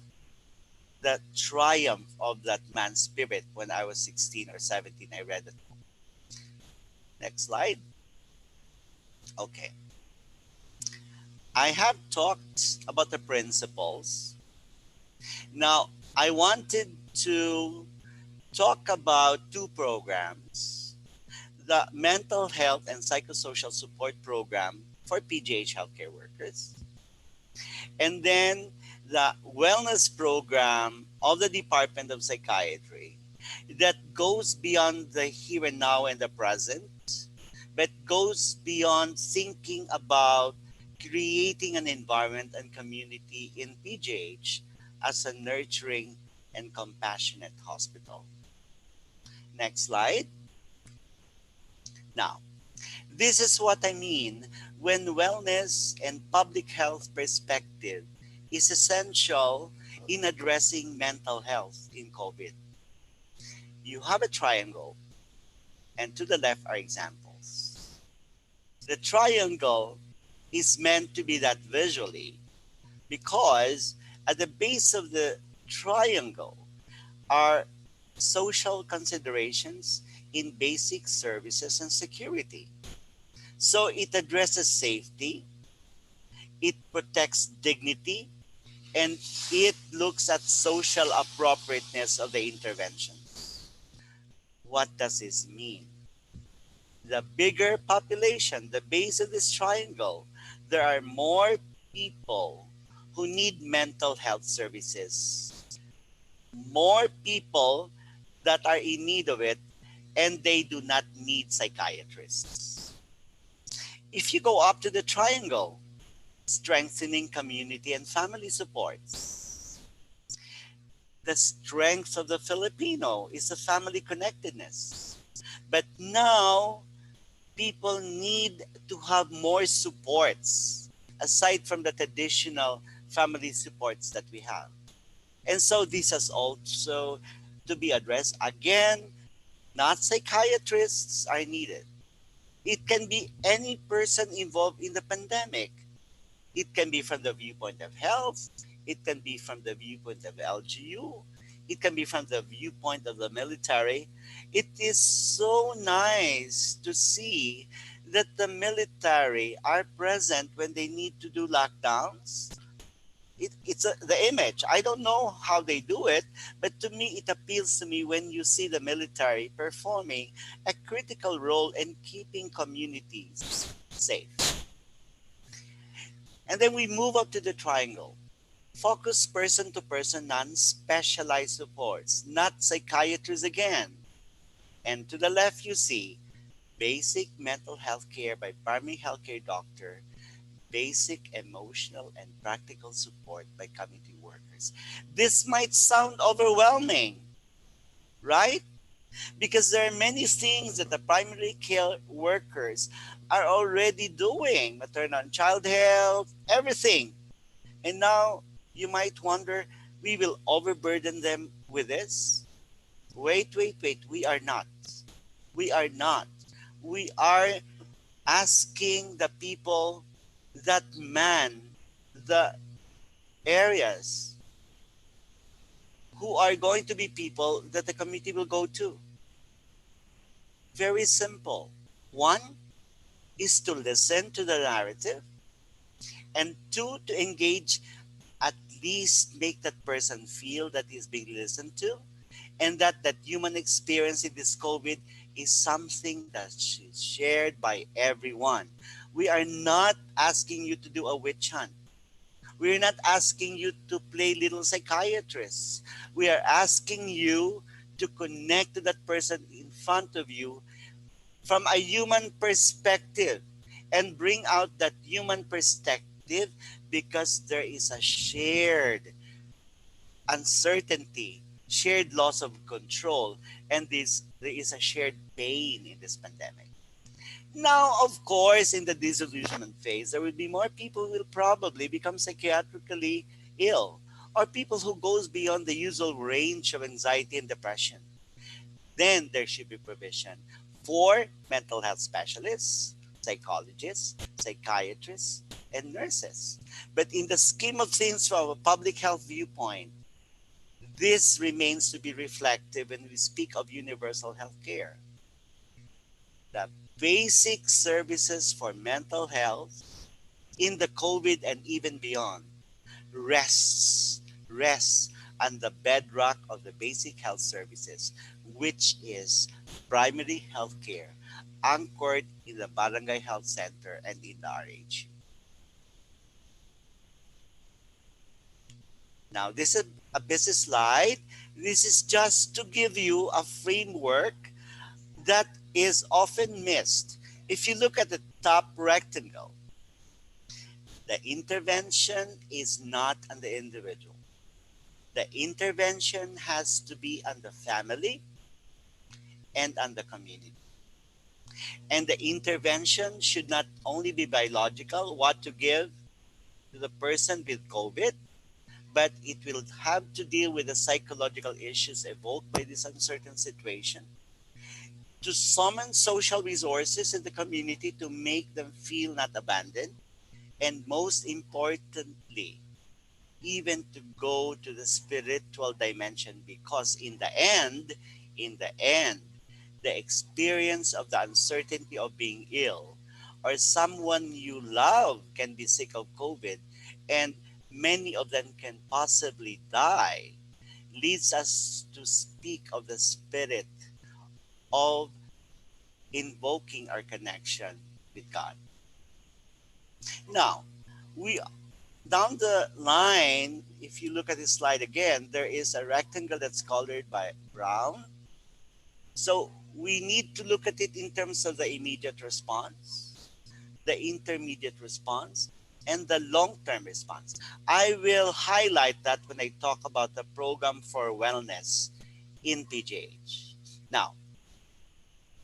the triumph of that man's spirit. When I was 16 or 17, I read it. Next slide. Okay. I have talked about the principles. Now, I wanted to talk about two programs: the Mental Health and Psychosocial Support Program for PGH healthcare workers, and then the Wellness Program of the Department of Psychiatry that goes beyond the here and now and the present, but goes beyond thinking about creating an environment and community in PGH as a nurturing and compassionate hospital. Next slide. Now, this is what I mean when wellness and public health perspective is essential in addressing mental health in COVID. You have a triangle, and to the left are examples. The triangle is meant to be that visually because at the base of the triangle are social considerations in basic services and security. So it addresses safety, it protects dignity, and it looks at social appropriateness of the intervention. What does this mean? The bigger population, the base of this triangle, there are more people who need mental health services, more people that are in need of it, and they do not need psychiatrists. If you go up to the triangle, strengthening community and family supports. The strength of the Filipino is the family connectedness. But now, people need to have more supports aside from the traditional family supports that we have. And so this has also to be addressed. Again, not psychiatrists are needed. It can be any person involved in the pandemic. It can be from the viewpoint of health. It can be from the viewpoint of LGU. It can be from the viewpoint of the military. It is so nice to see that the military are present when they need to do lockdowns. It's the image. I don't know how they do it, but to me, it appeals to me when you see the military performing a critical role in keeping communities safe. And then we move up to the triangle. Focus person-to-person, non-specialized supports, not psychiatrists again. And to the left, you see basic mental health care by primary healthcare doctor, basic emotional and practical support by community workers. This might sound overwhelming, right? Because there are many things that the primary care workers are already doing, maternal and child health, everything. And now you might wonder, we will overburden them with this? Wait. We are not. We are not. We are asking the people that man the areas who are going to be people that the community will go to. Very simple. One is to listen to the narrative, and two, to engage, at least make that person feel that he's being listened to, and that human experience in this COVID is something that is shared by everyone. We are not asking you to do a witch hunt. We're not asking you to play little psychiatrists. We are asking you to connect to that person in front of you from a human perspective and bring out that human perspective because there is a shared uncertainty, shared loss of control, and there is a shared pain in this pandemic. Now, of course, in the disillusionment phase, there will be more people who will probably become psychiatrically ill, or people who goes beyond the usual range of anxiety and depression. Then there should be provision for mental health specialists, psychologists, psychiatrists, and nurses. But in the scheme of things from a public health viewpoint, this remains to be reflective when we speak of universal health care. The basic services for mental health in the COVID and even beyond rests on the bedrock of the basic health services, which is primary health care, anchored in the barangay health center and in the RH. Now, this is a busy slide. This is just to give you a framework that is often missed. If you look at the top rectangle, the intervention is not on the individual. The intervention has to be on the family and on the community. And the intervention should not only be biological, what to give to the person with COVID, but it will have to deal with the psychological issues evoked by this uncertain situation, to summon social resources in the community to make them feel not abandoned, and most importantly, even to go to the spiritual dimension, because in the end, the experience of the uncertainty of being ill or someone you love can be sick of COVID and many of them can possibly die, leads us to speak of the spirit of invoking our connection with God. Now, we down the line, if you look at this slide again, there is a rectangle that's colored by brown. So we need to look at it in terms of the immediate response, the intermediate response, and the long-term response. I will highlight that when I talk about the program for wellness in PGH. Now,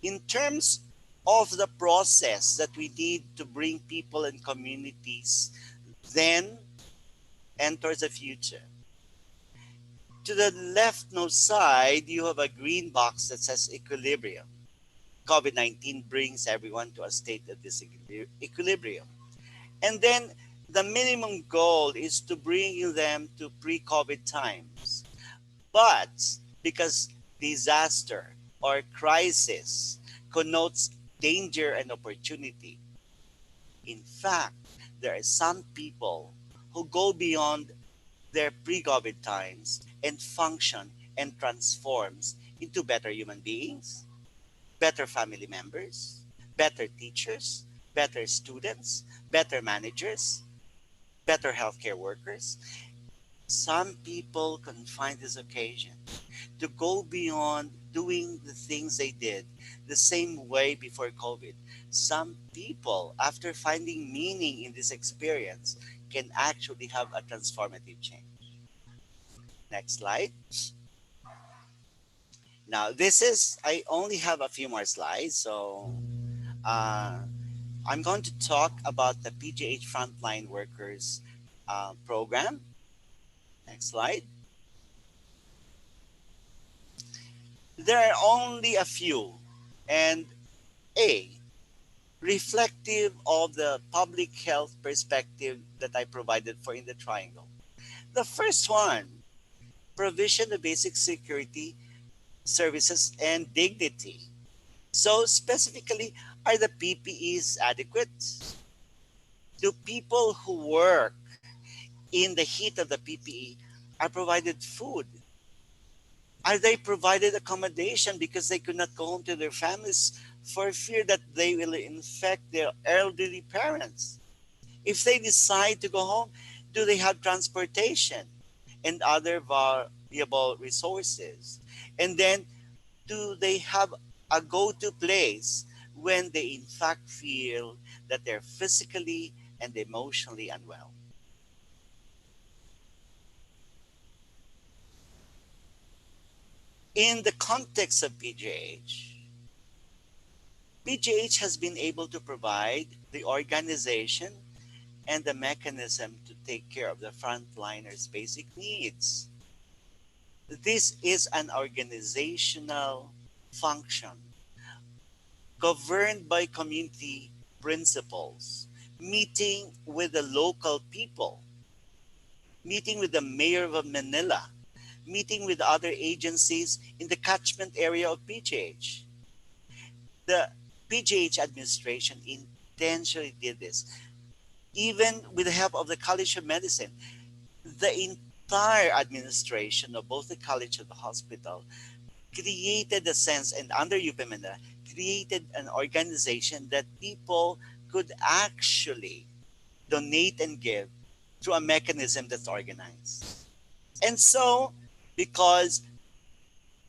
in terms of the process that we need to bring people and communities then and towards the future. To the left no side, you have a green box that says equilibrium. COVID-19 brings everyone to a state of equilibrium. And then the minimum goal is to bring them to pre-COVID times. But because disaster or crisis connotes danger and opportunity, in fact, there are some people who go beyond their pre-COVID times and function and transforms into better human beings, better family members, better teachers, better students, better managers, better healthcare workers. Some people can find this occasion to go beyond doing the things they did the same way before COVID. Some people, after finding meaning in this experience, can actually have a transformative change. Next slide. Now, I only have a few more slides, so I'm going to talk about the PGH Frontline Workers program. Next slide. There are only a few, and reflective of the public health perspective that I provided for in the triangle. The first one, provision of basic security services and dignity. So specifically, are the PPEs adequate? Do people who work in the heat of the PPE are provided food? Are they provided accommodation because they could not go home to their families for fear that they will infect their elderly parents? If they decide to go home, do they have transportation and other valuable resources? And then, do they have a go-to place when they in fact feel that they're physically and emotionally unwell? in the context of PGH has been able to provide the organization and the mechanism to take care of the frontliners' basic needs. This is an organizational function governed by community principles, meeting with the local people, meeting with the mayor of Manila, meeting with other agencies in the catchment area of PGH. The PGH administration intentionally did this, even with the help of the College of Medicine. The entire administration of both the college and the hospital created a sense, and under UP Manila, created an organization that people could actually donate and give through a mechanism that's organized. And so, because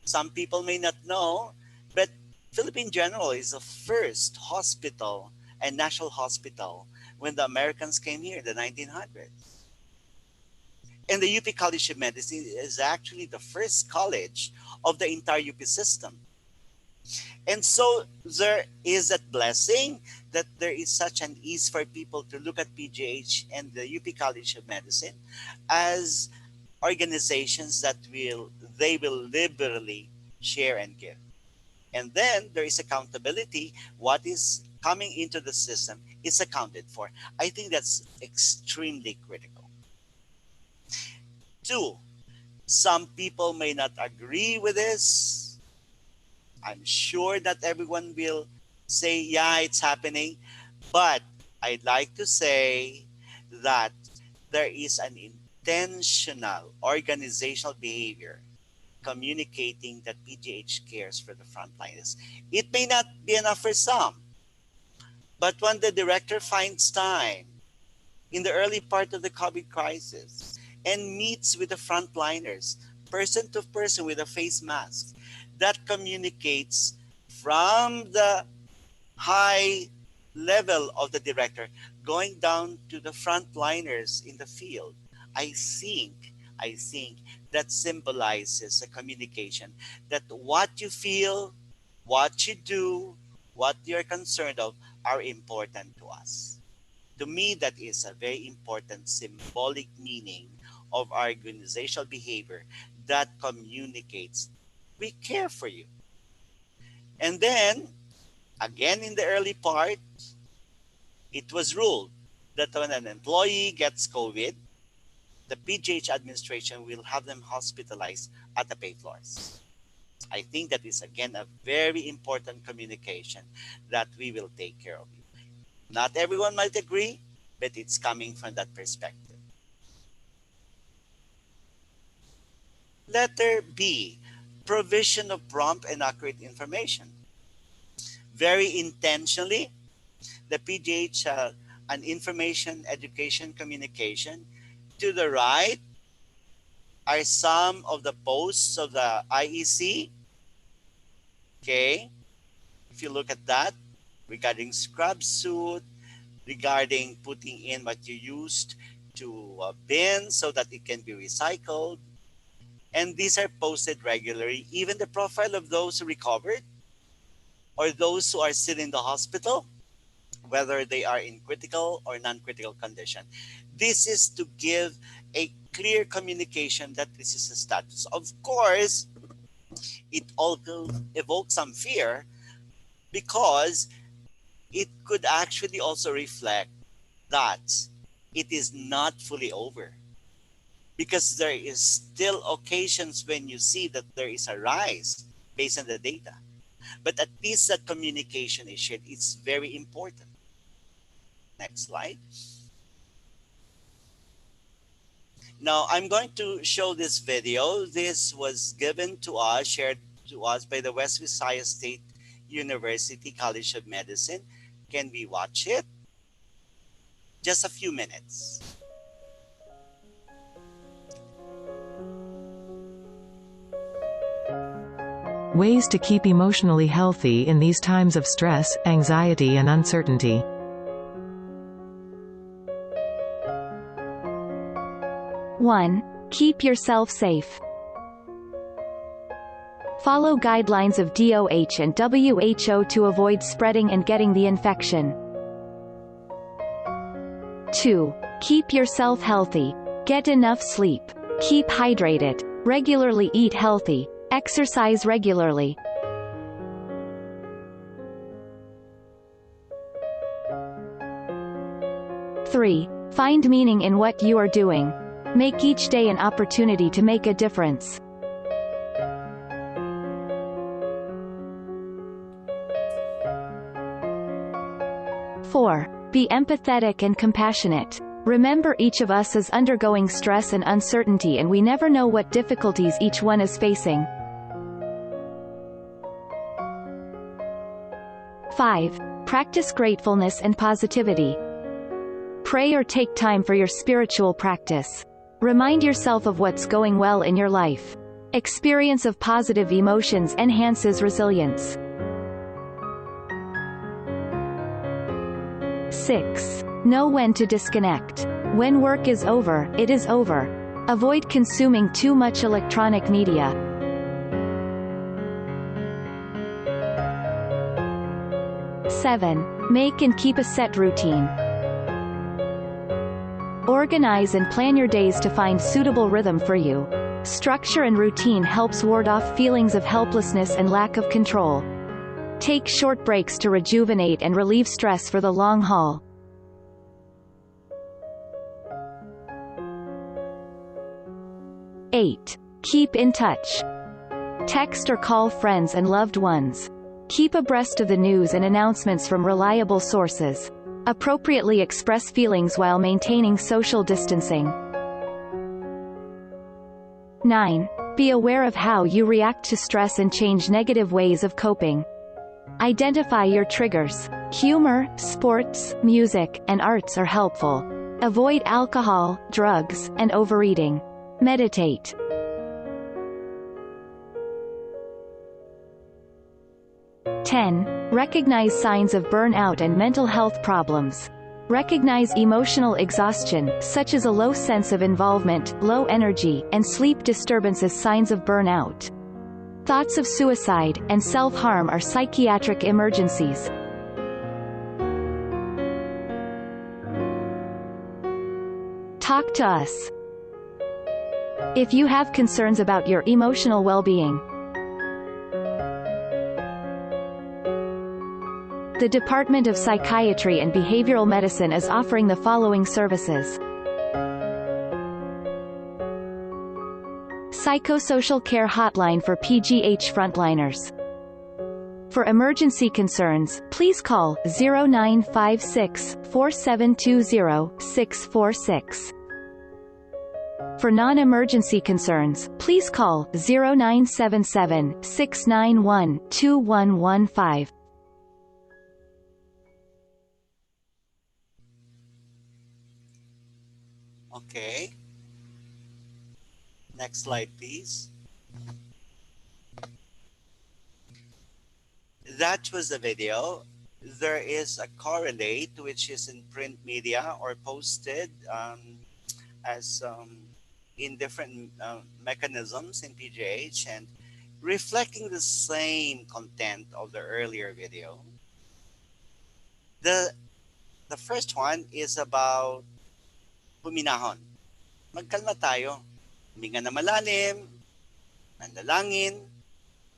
some people may not know, but Philippine General is the first hospital and national hospital when the Americans came here in the 1900s. And the UP College of Medicine is actually the first college of the entire UP system. And so there is that blessing that there is such an ease for people to look at PGH and the UP College of Medicine as organizations that they will liberally share and give. And then there is accountability. What is coming into the system is accounted for. I think that's extremely critical. 2, some people may not agree with this. I'm sure that everyone will say, yeah, it's happening. But I'd like to say that there is an intentional organizational behavior communicating that PGH cares for the frontliners. It may not be enough for some, but when the director finds time in the early part of the COVID crisis and meets with the frontliners, person to person with a face mask, that communicates from the high level of the director going down to the frontliners in the field. I think that symbolizes a communication that what you feel, what you do, what you're concerned of are important to us. To me, that is a very important symbolic meaning of our organizational behavior that communicates we care for you. And then, again in the early part, it was ruled that when an employee gets COVID, the PGH administration will have them hospitalized at the pay floors. I think that is again a very important communication that we will take care of you. Not everyone might agree, but it's coming from that perspective. Letter B, provision of prompt and accurate information. Very intentionally, the PGH an information, education, communication. To the right are some of the posts of the IEC. Okay, if you look at that, regarding scrub suit, regarding putting in what you used to bin so that it can be recycled. And these are posted regularly. Even the profile of those who recovered or those who are still in the hospital, whether they are in critical or non-critical condition. This is to give a clear communication that this is a status. Of course, it also evokes some fear because it could actually also reflect that it is not fully over. Because there is still occasions when you see that there is a rise based on the data. But at least that communication is shared. It's very important. Next slide. Now, I'm going to show this video. This was given to us, shared to us by the West Visayas State University College of Medicine. Can we watch it? Just a few minutes. Ways to keep emotionally healthy in these times of stress, anxiety, and uncertainty. One, keep yourself safe. Follow guidelines of DOH and WHO to avoid spreading and getting the infection. 2. Keep yourself healthy. Get enough sleep. Keep hydrated. Regularly eat healthy. Exercise regularly. 3. Find meaning in what you are doing. Make each day an opportunity to make a difference. 4. Be empathetic and compassionate. Remember, each of us is undergoing stress and uncertainty, and we never know what difficulties each one is facing. 5. Practice gratefulness and positivity. Pray or take time for your spiritual practice. Remind yourself of what's going well in your life. Experience of positive emotions enhances resilience. 6. Know when to disconnect. When work is over, it is over. Avoid consuming too much electronic media. 7. Make and keep a set routine. Organize and plan your days to find suitable rhythm for you. Structure and routine helps ward off feelings of helplessness and lack of control. Take short breaks to rejuvenate and relieve stress for the long haul. 8. Keep in touch. Text or call friends and loved ones. Keep abreast of the news and announcements from reliable sources. Appropriately express feelings while maintaining social distancing. 9. Be aware of how you react to stress and change negative ways of coping. Identify your triggers. Humor, sports, music, and arts are helpful. Avoid alcohol, drugs, and overeating. Meditate. 10. Recognize signs of burnout and mental health problems. Recognize emotional exhaustion, such as a low sense of involvement, low energy, and sleep disturbance as signs of burnout. Thoughts of suicide and self-harm are psychiatric emergencies. Talk to us. If you have concerns about your emotional well-being. The Department of Psychiatry and Behavioral Medicine is offering the following services. Psychosocial care hotline for PGH frontliners. For emergency concerns, please call 0956 4720 646. For non-emergency concerns, please call 0977 691 2115. Okay. Next slide, please. That was the video. There is a correlate which is in print media or posted as in different mechanisms in PGH and reflecting the same content of the earlier video. The first one is about huminahon. Magkalma tayo. Huminga na malalim, mandalangin,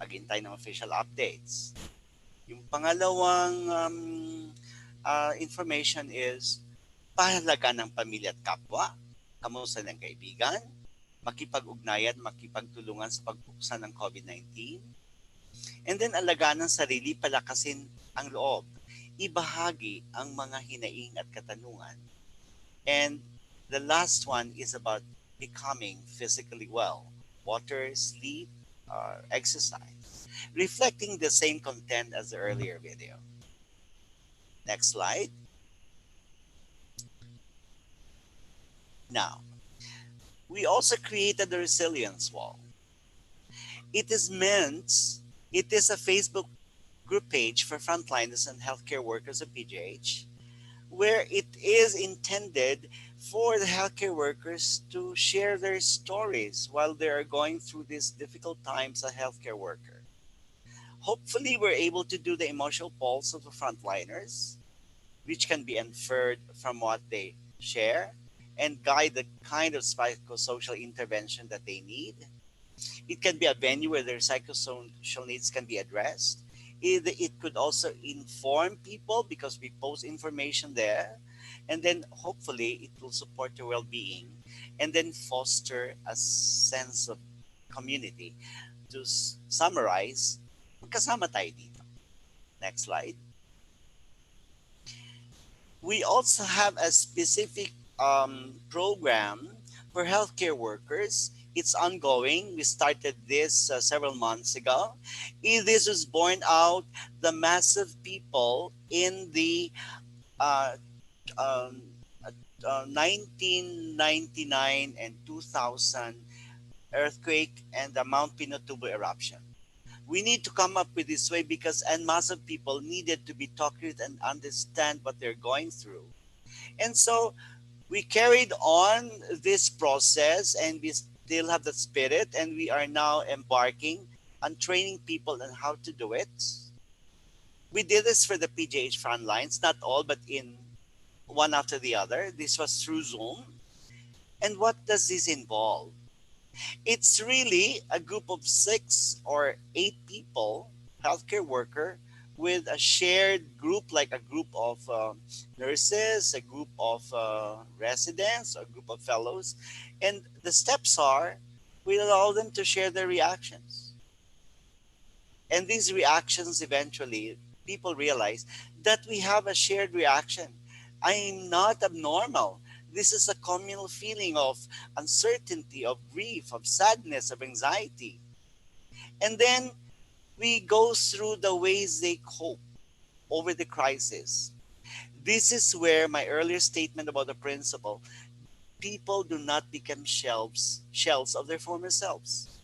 maghintay ng official updates. Yung pangalawang information is pahalaga ng pamilya at kapwa, kamusta ng kaibigan, makipag-ugnayan, makipagtulungan sa pagbuksan ng COVID-19, and then alagaan ng sarili, palakasin ang loob, ibahagi ang mga hinaing at katanungan. And the last one is about becoming physically well, water, sleep, exercise, reflecting the same content as the earlier video. Next slide. Now, we also created the resilience wall. It is a Facebook group page for frontliners and healthcare workers of PGH, where it is intended for the healthcare workers to share their stories while they are going through these difficult times as a healthcare worker. Hopefully, we're able to do the emotional pulse of the frontliners, which can be inferred from what they share and guide the kind of psychosocial intervention that they need. It can be a venue where their psychosocial needs can be addressed. It could also inform people because we post information there. And then hopefully it will support your well being and then foster a sense of community. To summarize, magkasama tayo dito. Next slide. We also have a specific program for healthcare workers. It's ongoing. We started this several months ago. This was born out the massive people in the uh, um, 1999 and 2000 earthquake and the Mount Pinatubo eruption. We need to come up with this way because and massive people needed to be taught and understand what they're going through. And so we carried on this process and we still have the spirit and we are now embarking on training people on how to do it. We did this for the PGH front lines, not all, but in one after the other. This was through Zoom. And what does this involve? It's really a group of 6 or 8 people, healthcare worker, with a shared group, like a group of nurses, a group of residents, a group of fellows. And the steps are, we allow them to share their reactions. And these reactions, eventually, people realize that we have a shared reaction. I am not abnormal. This is a communal feeling of uncertainty, of grief, of sadness, of anxiety. And then we go through the ways they cope over the crisis. This is where my earlier statement about the principle, people do not become shells of their former selves.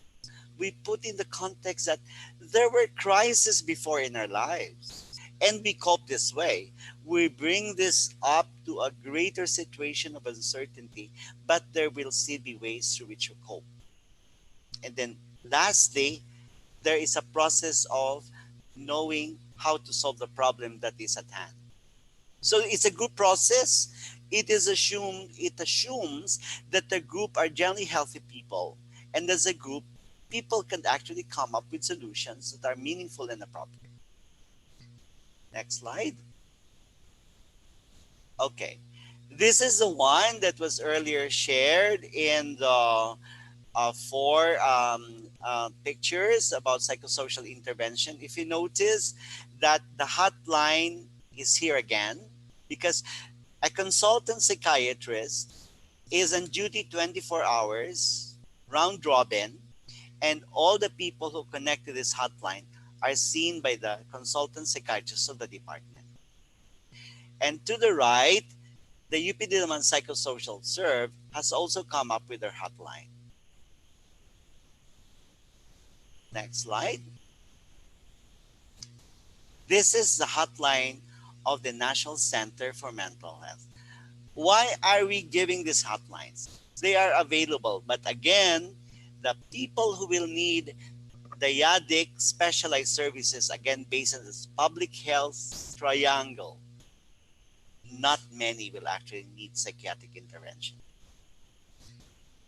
We put in the context that there were crises before in our lives and we cope this way. We bring this up to a greater situation of uncertainty, but there will still be ways through which we cope. And then lastly, there is a process of knowing how to solve the problem that is at hand. So it's a group process. It assumes that the group are generally healthy people. And as a group, people can actually come up with solutions that are meaningful and appropriate. Next slide. Okay. This is the one that was earlier shared in the 4 pictures about psychosocial intervention. If you notice that the hotline is here again, because a consultant psychiatrist is on duty 24 hours, round robin, and all the people who connect to this hotline are seen by the consultant psychiatrist of the department. And to the right, the UP Diliman Psychosocial Serve has also come up with their hotline. Next slide. This is the hotline of the National Center for Mental Health. Why are we giving these hotlines? They are available, but again, the people who will need dyadic specialized services, again, based on this public health triangle, not many will actually need psychiatric intervention.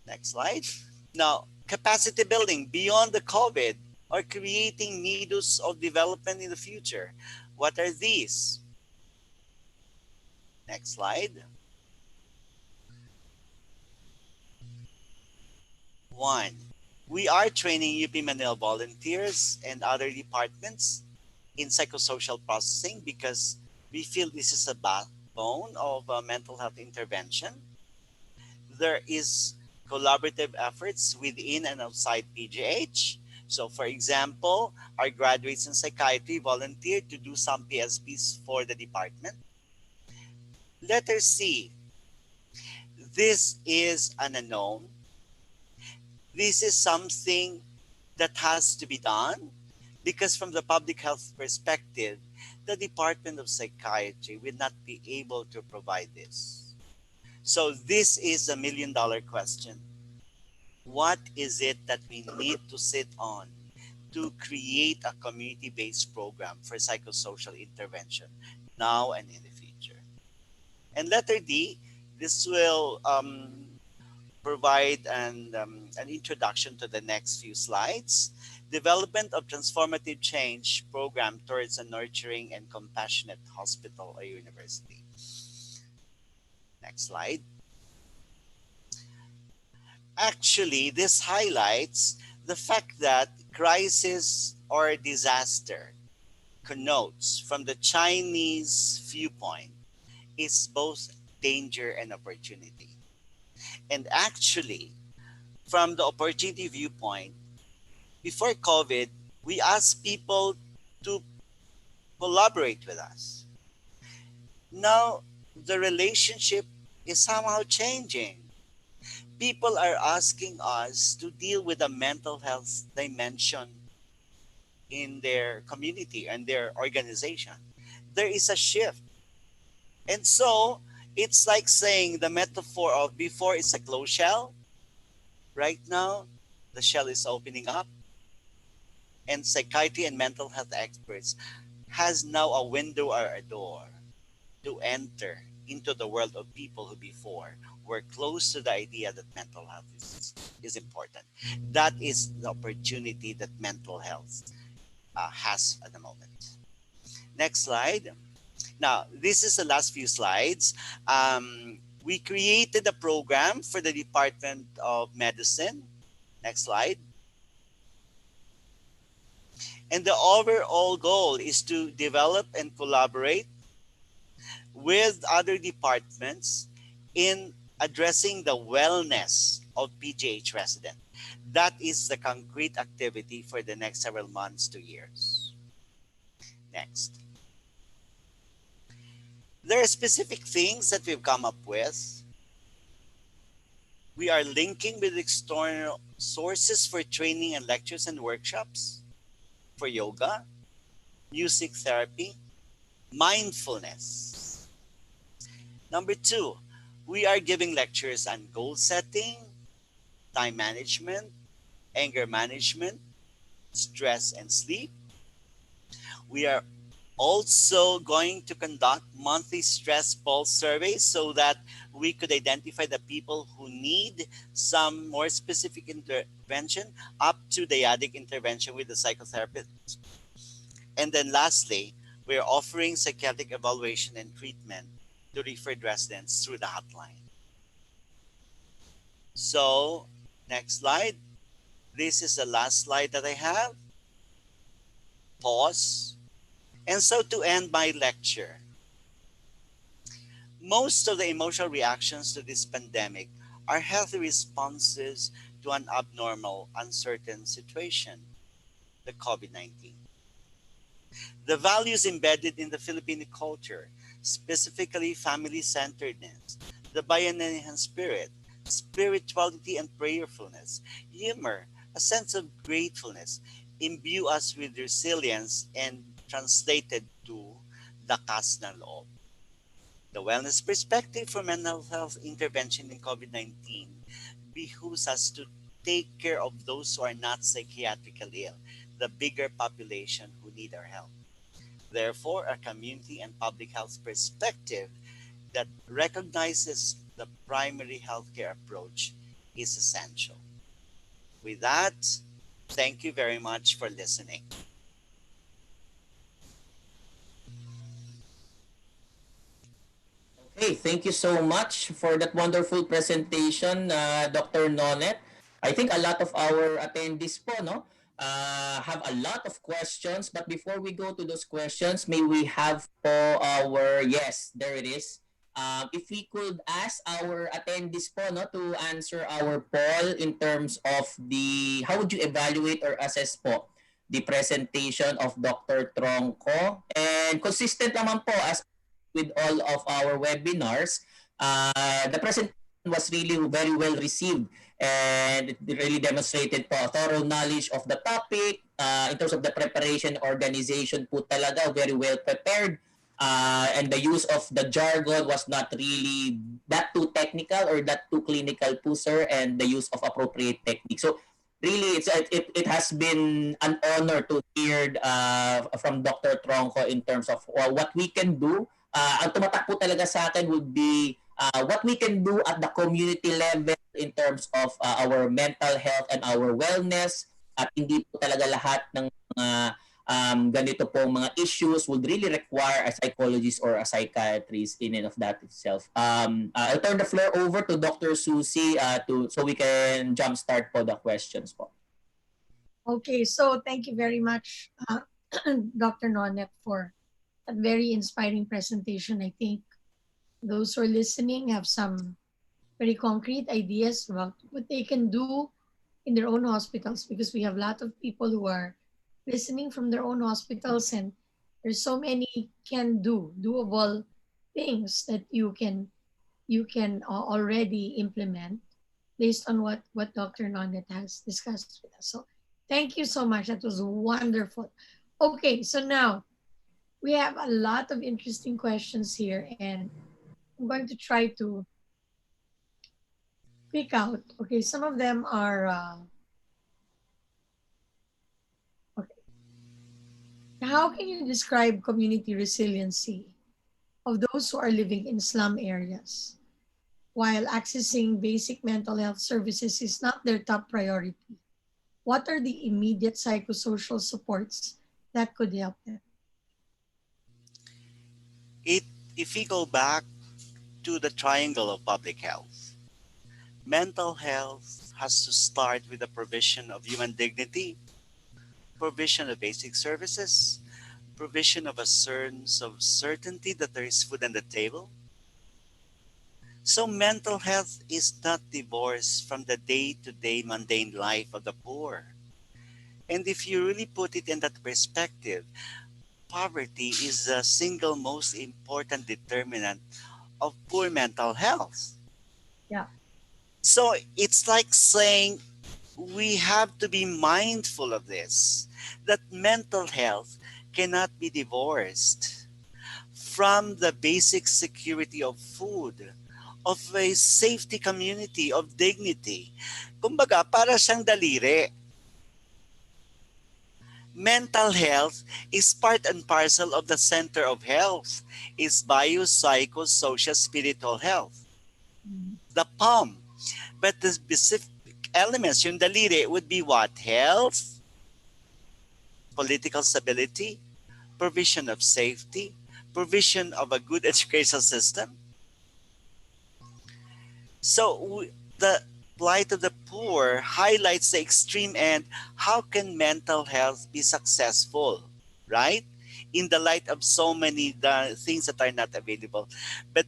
Next slide. Now, capacity building beyond the COVID or creating needs of development in the future. What are these? Next slide. 1. We are training UP Manila volunteers and other departments in psychosocial processing because we feel this is a backbone of mental health intervention. There is collaborative efforts within and outside PGH. So for example, our graduates in psychiatry volunteered to do some PSPs for the department. Letter C. This is an unknown. This is something that has to be done because from the public health perspective, the Department of Psychiatry will not be able to provide this. So this is a $1 million question. What is it that we need to sit on to create a community-based program for psychosocial intervention now and in the future. And letter D, this will provide an introduction to the next few slides. Development of transformative change program towards a nurturing and compassionate hospital or university. Next slide. Actually, this highlights the fact that crisis or disaster connotes from the Chinese viewpoint is both danger and opportunity. And actually, from the opportunity viewpoint, before COVID, we asked people to collaborate with us. Now, the relationship is somehow changing. People are asking us to deal with the mental health dimension in their community and their organization. There is a shift. And so, it's like saying the metaphor of before it's a closed shell. Right now, the shell is opening up. And psychiatry and mental health experts has now a window or a door to enter into the world of people who before were close to the idea that mental health is important. That is the opportunity that mental health has at the moment. Next slide. Now, this is the last few slides. We created a program for the Department of Medicine. Next slide. And the overall goal is to develop and collaborate with other departments in addressing the wellness of PGH residents. That is the concrete activity for the next several months to years. Next. There are specific things that we've come up with. We are linking with external sources for training and lectures and workshops for yoga, music therapy, mindfulness. Number 2, we are giving lectures on goal setting, time management, anger management, stress and sleep. We are also going to conduct monthly stress pulse surveys so that we could identify the people who need some more specific intervention up to dyadic intervention with the psychotherapist. And then lastly, we're offering psychiatric evaluation and treatment to referred residents through the hotline. So, next slide. This is the last slide that I have. Pause. And so to end my lecture, most of the emotional reactions to this pandemic are healthy responses to an abnormal, uncertain situation, the COVID-19. The values embedded in the Philippine culture, specifically family-centeredness, the Bayanihan spirit, spirituality and prayerfulness, humor, a sense of gratefulness, imbue us with resilience and translated to lakas ng loob. The wellness perspective for mental health intervention in COVID-19 behooves us to take care of those who are not psychiatrically ill, the bigger population who need our help. Therefore, a community and public health perspective that recognizes the primary healthcare approach is essential. With that, thank you very much for listening. Okay, thank you so much for that wonderful presentation, Dr. Nonet. I think a lot of our attendees po, no, have a lot of questions. But before we go to those questions, may we have po our, yes, there it is. If we could ask our attendees po, no, to answer our poll in terms of the, how would you evaluate or assess po the presentation of Dr. Tronco? And consistent naman po as with all of our webinars, the presentation was really very well received and it really demonstrated po thorough knowledge of the topic in terms of the preparation organization po talaga very well prepared and the use of the jargon was not really that too technical or that too clinical po sir and the use of appropriate technique. So really it has been an honor to hear from Dr. Tronco in terms of what we can do. Ang tumatak po talaga sa akin would be what we can do at the community level in terms of our mental health and our wellness. At hindi po talaga lahat ng mga ganito pong mga issues would really require a psychologist or a psychiatrist in and of that itself. I'll turn the floor over to Dr. Susie so we can jumpstart po the questions po. Okay, so thank you very much, Dr. Nonet, for a very inspiring presentation. I think those who are listening have some very concrete ideas about what they can do in their own hospitals, because we have a lot of people who are listening from their own hospitals, and there's so many doable things that you can already implement based on what Dr. Nonet has discussed with us. So thank you so much. That was wonderful. Okay, so now we have a lot of interesting questions here, and I'm going to try to pick out. Okay, some of them are okay. How can you describe community resiliency of those who are living in slum areas while accessing basic mental health services is not their top priority? What are the immediate psychosocial supports that could help them? If we go back to the triangle of public health, mental health has to start with the provision of human dignity, provision of basic services, provision of a sense of certainty that there is food on the table. So mental health is not divorced from the day-to-day mundane life of the poor. And if you really put it in that perspective, poverty is the single most important determinant of poor mental health. Yeah. So it's like saying we have to be mindful of this, that mental health cannot be divorced from the basic security of food, of a safety community, of dignity. Kumbaga, para siyang daliri. Mental health is part and parcel of the center of health, is bio, psycho, social, spiritual health. The palm. But the specific elements, yung daliri, would be what? Health, political stability, provision of safety, provision of a good educational system. So the plight of the poor highlights the extreme end. How can mental health be successful, right? In the light of so many things that are not available. But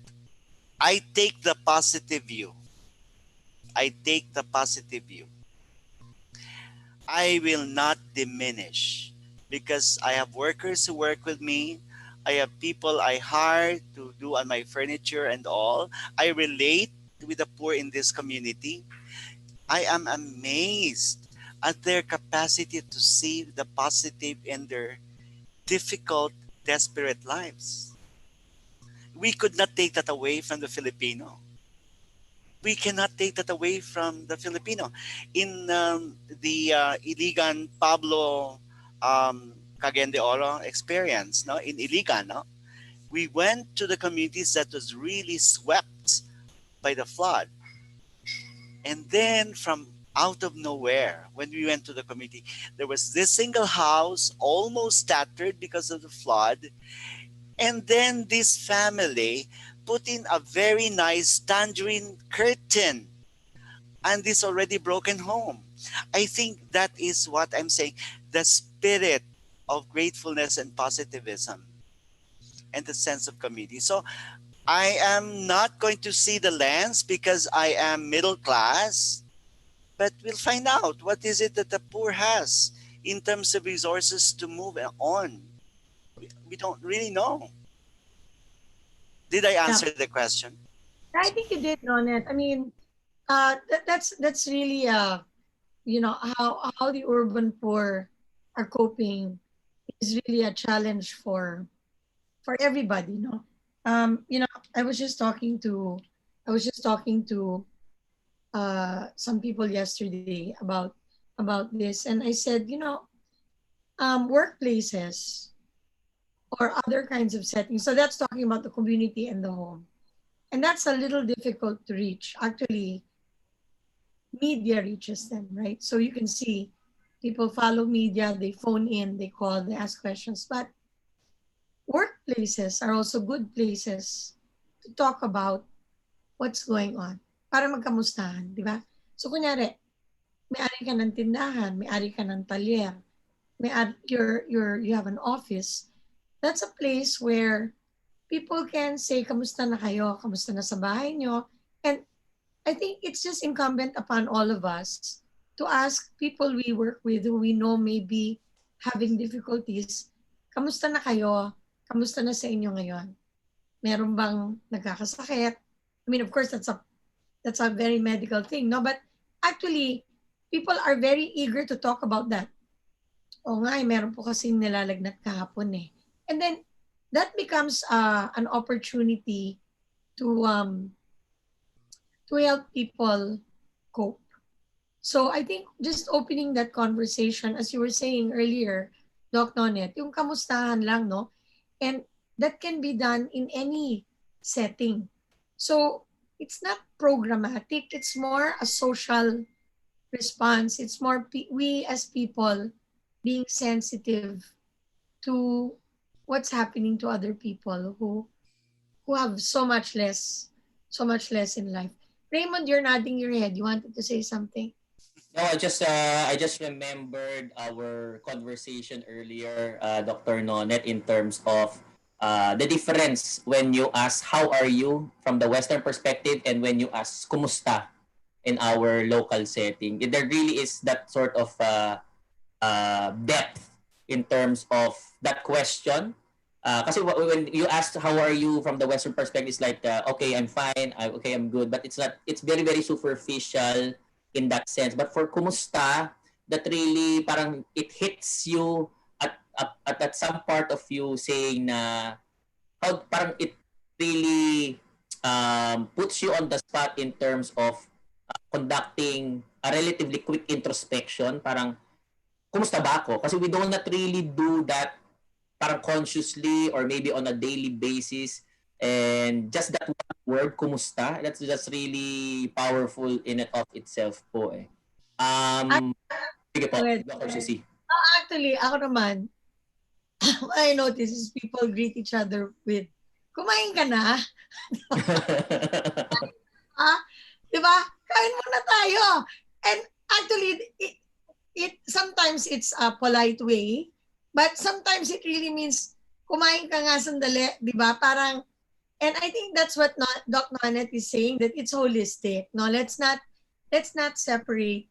I take the positive view. I take the positive view. I will not diminish, because I have workers who work with me. I have people I hire to do on my furniture and all. I relate with the poor in this community. I am amazed at their capacity to see the positive in their difficult, desperate lives. We could not take that away from the Filipino. We cannot take that away from the Filipino. In the Iligan Pablo Cagayan de Oro experience, no, in Iligan, no, we went to the communities that was really swept by the flood. And then from out of nowhere, when we went to the community, there was this single house almost shattered because of the flood. And then this family put in a very nice tangerine curtain and this already broken home. I think that is what I'm saying, the spirit of gratefulness and positivism and the sense of community. So I am not going to see the lens because I am middle class, but we'll find out what is it that the poor has in terms of resources to move on. We don't really know. Did I answer the question? I think you did, Nonet. I mean, that's really how the urban poor are coping is really a challenge for everybody. I was just talking to some people yesterday about about this, and I said, workplaces or other kinds of settings. So that's talking about the community and the home. And that's a little difficult to reach. Actually, media reaches them, right? So you can see people follow media, they phone in, they call, they ask questions. But workplaces are also good places to talk about what's going on para magkamustahan, di ba? So kunyari, may-ari ka ng tindahan, may-ari ka ng talyer, you have an office. That's a place where people can say, kamusta na kayo? Kamusta na sa bahay nyo? And I think it's just incumbent upon all of us to ask people we work with who we know may be having difficulties, kamusta na kayo? Kamusta na sa inyo ngayon? Meron bang nagkakasakit? I mean, of course, that's a very medical thing, no? But actually, people are very eager to talk about that. O nga, meron po kasing nilalagnat kahapon eh. And then, that becomes an opportunity to help people cope. So I think just opening that conversation, as you were saying earlier, Doc Nonet, yung kamustahan lang, no? And that can be done in any setting. So it's not programmatic, it's more a social response. It's more we as people being sensitive to what's happening to other people who have so much less in life. Raymond, you're nodding your head. You wanted to say something? No, I just remembered our conversation earlier, Dr. Nonet, in terms of the difference when you ask how are you from the Western perspective and when you ask kumusta in our local setting. There really is that sort of depth in terms of that question. Kasi when you ask how are you from the Western perspective, it's like, okay, I'm fine, okay, I'm good. But it's very, very superficial in that sense. But for kumusta, that really parang it hits you at some part of you saying na how parang it really puts you on the spot in terms of conducting a relatively quick introspection. Parang, kumusta ba ako? Kasi we do not really do that parang consciously or maybe on a daily basis. And just that one word, kumusta, that's just really powerful in and of itself po eh. Sige po, Dr. Susie. Actually, ako naman, what I notice is people greet each other with, kumain ka na? Diba? Kain muna tayo. And actually, it sometimes it's a polite way, but sometimes it really means, kumain ka nga sandali, diba? Parang, and I think that's what Doc Nonet is saying, that it's holistic. No, let's not separate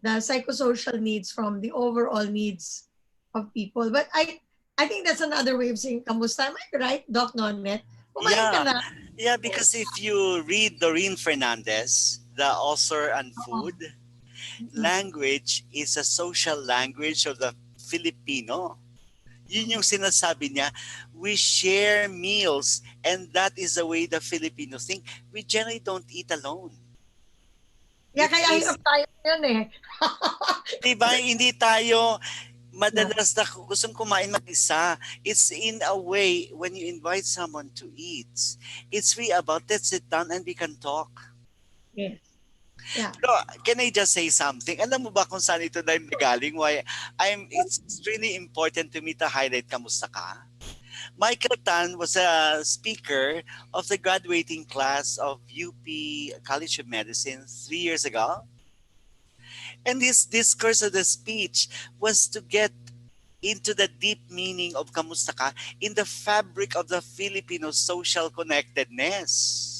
the psychosocial needs from the overall needs of people. But I think that's another way of saying kamusta. Am I right, Doc Nonet? Kumain ka na. Yeah, because if you read Doreen Fernandez, the author on food, language is a social language of the Filipino. Yun yung sinasabi niya, we share meals and that is the way the Filipino think. We generally don't eat alone. Yeah, kaya hirap tayo yun eh. Diba, hindi tayo madalas na gustong kumain mag-isa. It's in a way, when you invite someone to eat, it's really about let's sit down and we can talk. Yes. Yeah. Pero, can I just say something? Alam mo ba kung saan ito na nagaling? It's really important to me to highlight kamusta ka. Michael Tan was a speaker of the graduating class of UP College of Medicine 3 years ago. And his discourse of the speech was to get into the deep meaning of kamusta ka in the fabric of the Filipino social connectedness.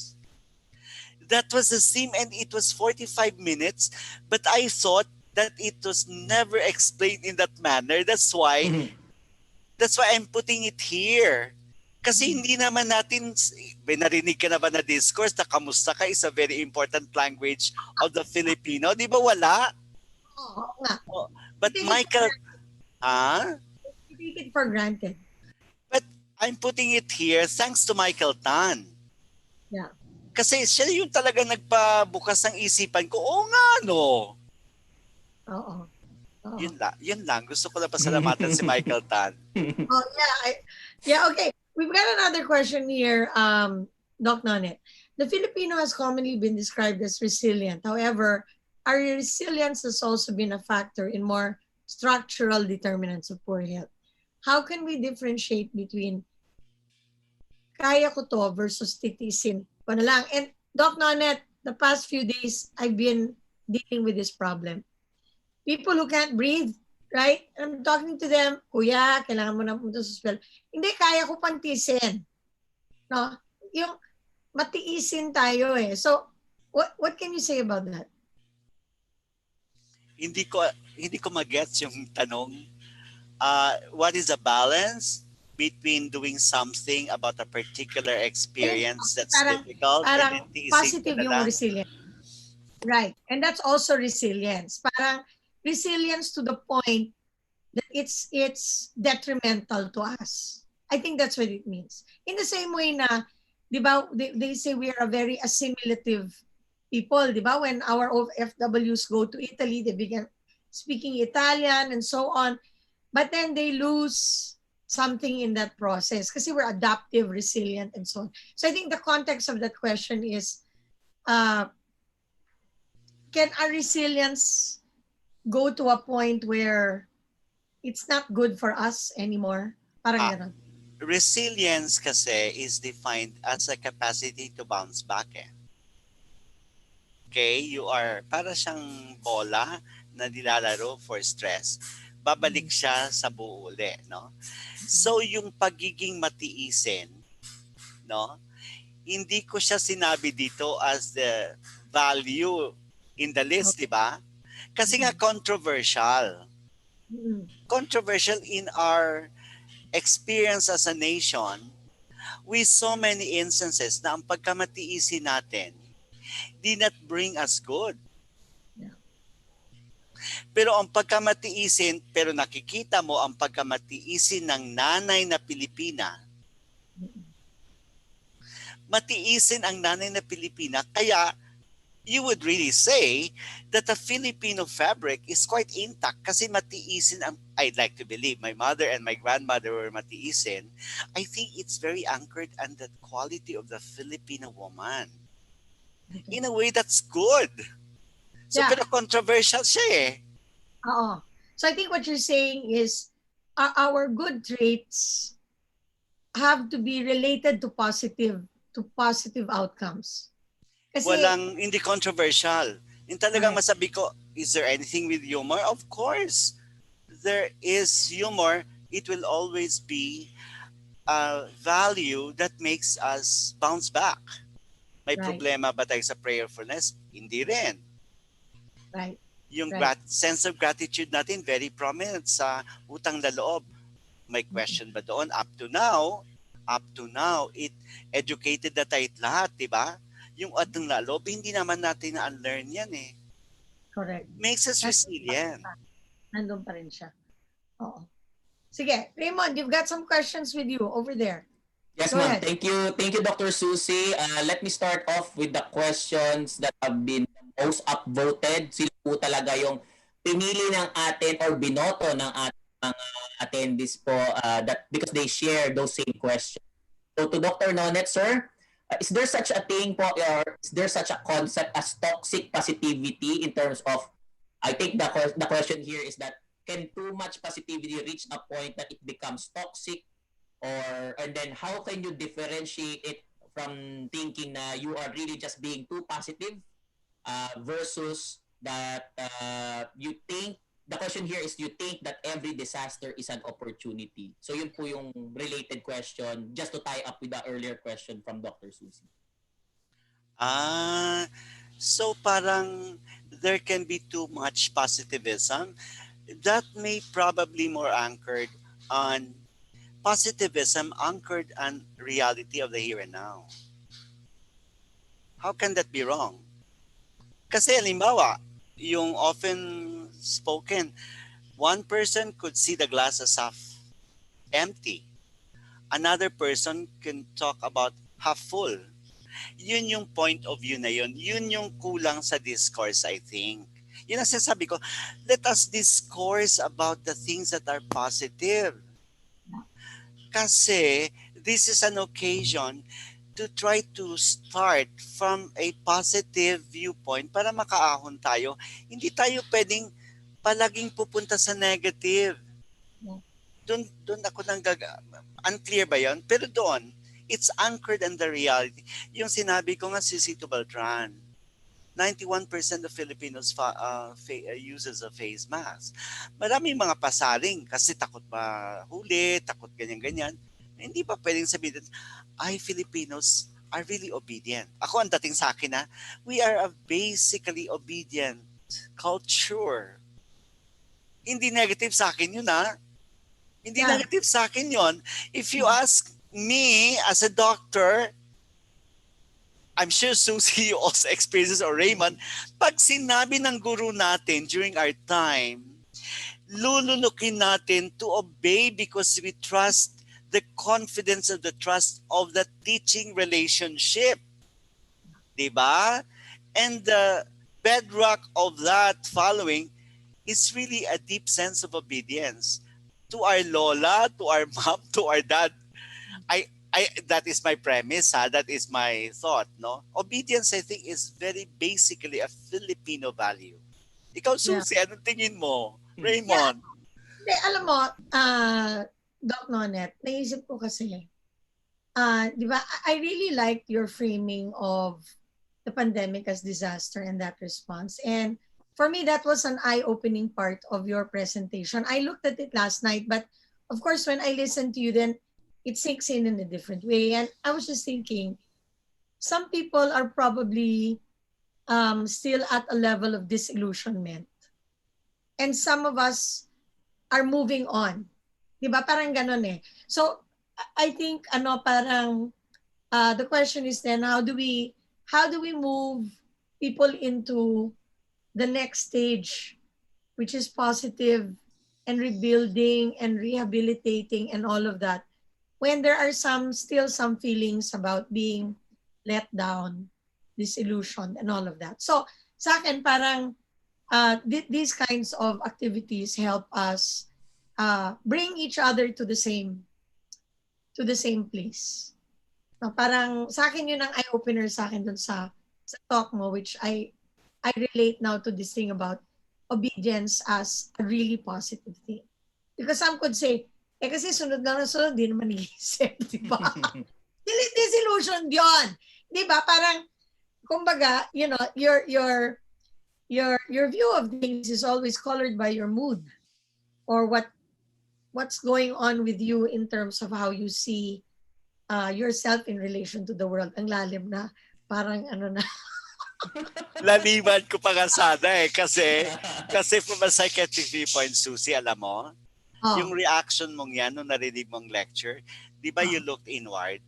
That was the theme, and it was 45 minutes, but I thought that it was never explained in that manner. That's why I'm putting it here. Kasi hindi naman natin, narinig ka na ba na discourse na kamusta ka is a very important language of the Filipino? Di ba wala? Oo nga. But Michael, You take it for granted. But I'm putting it here thanks to Michael Tan. Yeah. Kasi siya yung talaga nagpabukas ng isipan ko. Oo nga, no? Oo. Oo. Yun lang. Gusto ko lang pasalamatan si Michael Tan. Oh, okay. We've got another question here, Doc Nonet. The Filipino has commonly been described as resilient. However, our resilience has also been a factor in more structural determinants of poor health. How can we differentiate between kaya ko to versus titisin ko na lang? And Doc Nonet, the past few days, I've been dealing with this problem. People who can't breathe, right? I'm talking to them, kuya, kailangan mo na pumunta sa hospital. Hindi, kaya ko pang tiisin. No? Yung matiisin tayo eh. So, what can you say about that? Hindi ko magets yung tanong. What is the balance between doing something about a particular experience that's difficult and then tiising positive ka na yung lang? resilience. Right. And that's also resilience. Parang resilience to the point that it's detrimental to us. I think that's what it means. In the same way na, di ba, they say we are a very assimilative people, di ba? When our OFWs go to Italy, they begin speaking Italian and so on. But then they lose something in that process kasi we're adaptive, resilient, and so on. So I think the context of that question is, can our resilience go to a point where it's not good for us anymore? Parang gano'n. Resilience kasi is defined as a capacity to bounce back. Okay? You are para siyang bola na nilalaro for stress. Babalik siya sa buo ulit, no? So yung pagiging matiisin, no? Hindi ko siya sinabi dito as the value in the list, di ba? Kasi nga controversial. Controversial in our experience as a nation, with so many instances na ang pagkamatiisin natin did not bring us good. Pero ang pagkamatiisin, pero nakikita mo ang pagkamatiisin ng nanay na Pilipina. Matiisin ang nanay na Pilipina, kaya you would really say that the Filipino fabric is quite intact kasi matiisin ang, I'd like to believe, my mother and my grandmother were matiisin. I think it's very anchored on the quality of the Filipino woman. In a way, that's good. So, pero controversial siya eh. Oo. So I think what you're saying is our good traits have to be related to positive outcomes. Kasi, Hindi controversial. Yung talagang masabi ko, is there anything with humor? Of course. There is humor. It will always be a value that makes us bounce back. May problema ba tayo sa prayerfulness? Hindi rin. Right. Yung sense of gratitude natin, very prominent sa utang na loob. May question ba doon? Up to now, it educated na tayo lahat, di ba? Yung utang na loob, hindi naman natin na-unlearn yan eh. Correct. Makes us resilient. Nandun pa rin siya. Oo. Sige, Raymond, you've got some questions with you over there. Yes, ma'am. Thank you, Dr. Susie. Let me start off with the questions that have been most upvoted. Sila po talaga yung pinili ng atin or binoto ng ating mga attendees po that because they share those same questions. So to Dr. Nonet, sir, is there such a thing po, or is there such a concept as toxic positivity in terms of, I think the question here is that can too much positivity reach a point that it becomes toxic? And then how can you differentiate it from thinking na you are really just being too positive versus that you think, the question here is you think that every disaster is an opportunity. So yun po yung related question just to tie up with the earlier question from Dr. Susie. So parang there can be too much positivism. That may probably more anchored on positivism anchored on reality of the here and now. How can that be wrong? Kasi halimbawa, yung often spoken, one person could see the glass as half empty. Another person can talk about half full. Yun yung point of view na yun. Yun yung kulang sa discourse, I think. Yun ang sinasabi ko, let us discourse about the things that are positive. Kasi this is an occasion to try to start from a positive viewpoint para makaahon tayo. Hindi tayo pwedeng palaging pupunta sa negative. Doon ako unclear ba yun? Pero doon, it's anchored in the reality. Yung sinabi ko nga si Sito Beltran, 91% of Filipinos uses a face mask. Maraming mga pasaring kasi takot ba huli, takot ganyan-ganyan. Hindi pa pwedeng sabihin, ay, Filipinos are really obedient. Ako ang dating sa akin we are a basically obedient culture. Hindi negative sa akin yun Hindi negative sa akin yun. If you ask me as a doctor, I'm sure Susie also experiences or Raymond, pag sinabi ng guru natin during our time, lulunukin natin to obey because we trust the confidence of the trust of the teaching relationship. Diba? And the bedrock of that following is really a deep sense of obedience to our lola, to our mom, to our dad. That is my premise, that is my thought, no? Obedience, I think, is very basically a Filipino value. Ikaw, Susie, anong tingin mo? Raymond? Alam mo, Doc Nonet, naisip ko kasi, di ba, I really liked your framing of the pandemic as disaster and that response. And for me, that was an eye-opening part of your presentation. I looked at it last night, but of course, when I listened to you, then it sinks in a different way. And I was just thinking, some people are probably still at a level of disillusionment. And some of us are moving on. Diba? Parang ganun eh. So, I think, parang, the question is then, how do we move people into the next stage, which is positive and rebuilding and rehabilitating and all of that, when there are still some feelings about being let down, disillusioned, and all of that. So, sa akin, parang, these kinds of activities help us bring each other to the same place. No, parang sa akin yun ang eye-opener sa akin dun sa talk mo, which I relate now to this thing about obedience as a really positive thing. Because some could say, kasi sunod lang na sunod, di naman nag-iisip, di ba? Disillusion yun. Di ba? Parang, kumbaga, you know, your view of things is always colored by your mood or what's going on with you in terms of how you see yourself in relation to the world. Ang lalim na, parang na. Laliman ko pa nga sana kasi from a psychiatric viewpoint, Susie, alam mo, yung reaction mong yan nung narinig mong lecture, di ba you looked inward?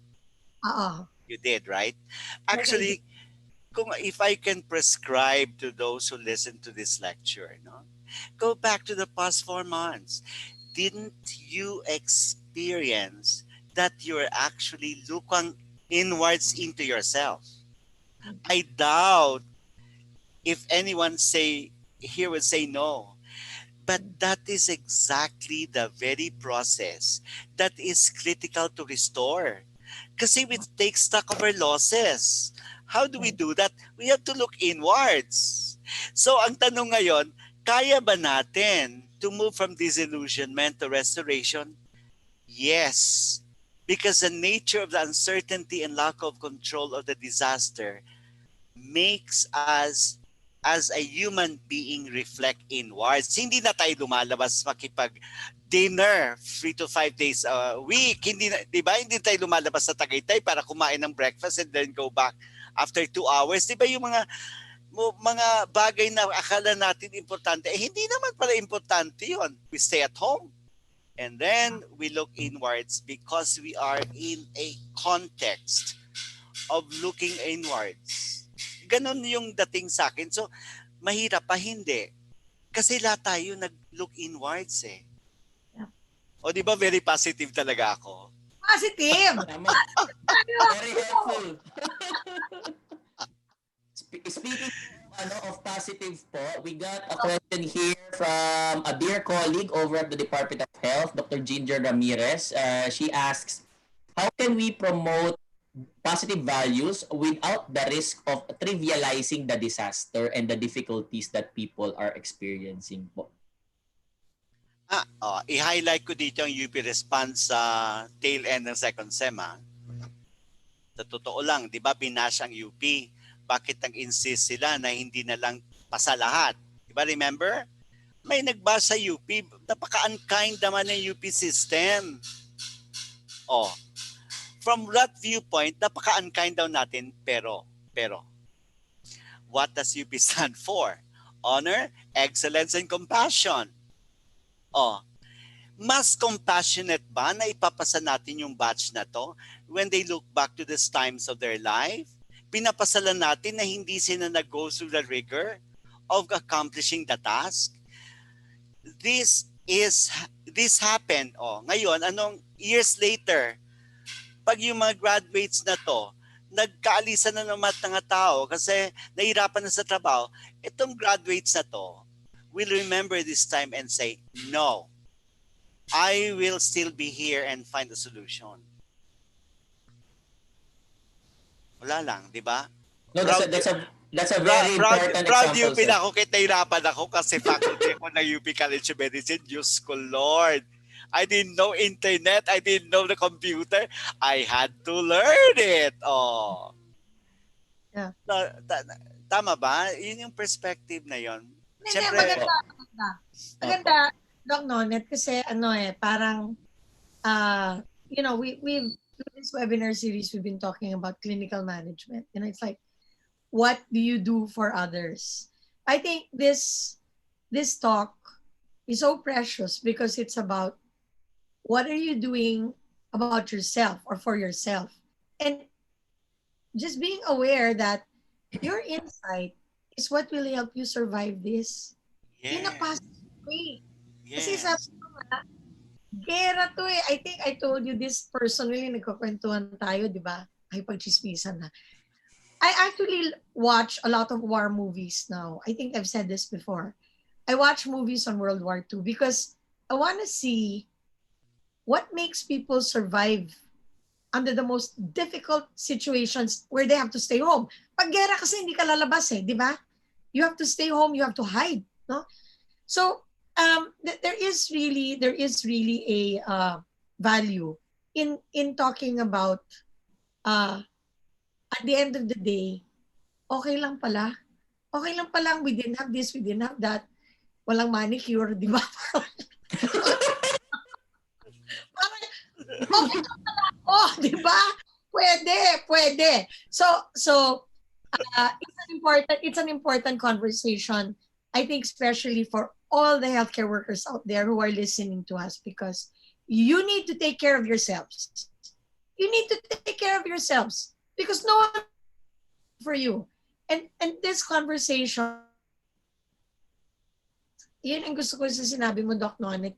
You did, right? Actually, if I can prescribe to those who listen to this lecture, no? Go back to the past 4 months. Didn't you experience that you're actually looking inwards into yourself? I doubt if anyone here would say no. But that is exactly the very process that is critical to restore. Kasi we take stock of our losses. How do we do that? We have to look inwards. So ang tanong ngayon, kaya ba natin to move from disillusionment to restoration? Yes. Because the nature of the uncertainty and lack of control of the disaster makes us as a human being reflect inwards. Hindi na tayo lumalabas makipag-dinner 3 to 5 days a week. Hindi na, di ba? Hindi tayo lumalabas sa Tagaytay para kumain ng breakfast and then go back after 2 hours. Di ba yung mga bagay na akala natin importante, hindi naman pala importante yon. We stay at home. And then we look inwards because we are in a context of looking inwards. Ganon yung dating sa akin. So, mahirap pa hindi. Kasi lahat tayo nag-look inwards eh. Yeah. O di ba very positive talaga ako? Positive! Tama. Very helpful. Speaking of of positive po, we got a question here from a dear colleague over at the Department of Health, Dr. Ginger Ramirez. She asks, how can we promote positive values without the risk of trivializing the disaster and the difficulties that people are experiencing po? I-highlight ko dito ang UP response sa tail end ng second sem. Sa totoo lang, di ba, binash ang UP. Bakit nag-insist sila na hindi na lang pasa lahat? Di ba, remember? May nagbash sa UP. Napaka-unkind naman ng UP system. From that viewpoint, napaka-unkind daw natin, pero, what does UP stand for? Honor, excellence, and compassion. Mas compassionate ba na ipapasa natin yung batch na to when they look back to these times of their life? Pinapasalan natin na hindi sila nag-go through the rigor of accomplishing the task? This happened. Ngayon, years later, pag yung mga graduates na to, nagkaalisan na naman ng tao kasi nahirapan na sa trabaho, itong graduates na to will remember this time and say, no, I will still be here and find a solution. Wala lang, di ba? No, that's a very important proud example, UP sir. na ako, kahit nahirapan ako kasi faculty ako ng UP College of Medicine. Diyos ko, Lord. I didn't know internet. I didn't know the computer. I had to learn it. Yeah. Tama ba? Yun yung perspective na yun. Hindi, Siyempre, maganda, Doc Nonet, kasi parang, we've through this webinar series, we've been talking about clinical management. It's like, what do you do for others? I think this talk is so precious because it's about what are you doing about yourself or for yourself? And just being aware that your insight is what will help you survive this in a positive way. Kasi sabi ko nga, gera to eh. I think I told you this personally, nagkakwentuhan tayo, di ba? Ay, pagchismisan na. I actually watch a lot of war movies now. I think I've said this before. I watch movies on World War II because I want to see what makes people survive under the most difficult situations where they have to stay home. Pag gera kasi hindi ka lalabas eh, di ba? You have to stay home, you have to hide, no? So, there is really a value in talking about at the end of the day, okay lang pala we didn't have this, we didn't have that, walang manicure, di ba? Parang, okay lang pala, di ba? Pwede. So it's an important conversation, I think, especially for all the healthcare workers out there who are listening to us, because you need to take care of yourselves. You need to take care of yourselves because no one for you. And this conversation, yun ang gusto ko sa sinabi mo, Doc Nonet,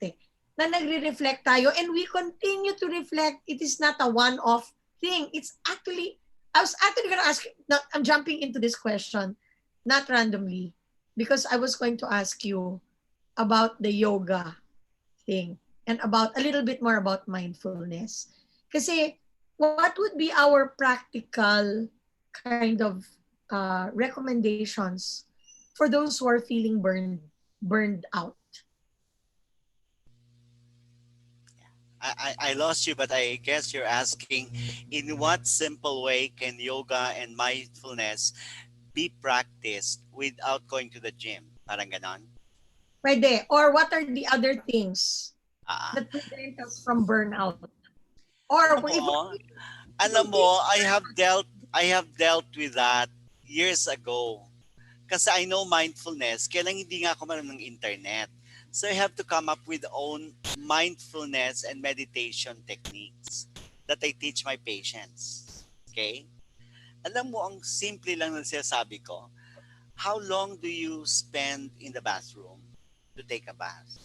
na nagre-reflect tayo and we continue to reflect. It is not a one-off thing. It's actually, I was actually going to ask, I'm jumping into this question, not randomly, because I was going to ask you about the yoga thing and about a little bit more about mindfulness. Kasi what would be our practical kind of recommendations for those who are feeling burned out? I lost you, but I guess you're asking, in what simple way can yoga and mindfulness be practiced without going to the gym? Parang ganon? Pwede. Or what are the other things that prevent us from burnout? Or alam mo, I have dealt with that years ago. Kasi I know mindfulness, kaya lang hindi nga ako marunong ng internet. So I have to come up with own mindfulness and meditation techniques that I teach my patients. Okay? Alam mo, ang simple lang na sinasabi ko, how long do you spend in the bathroom to take a bath?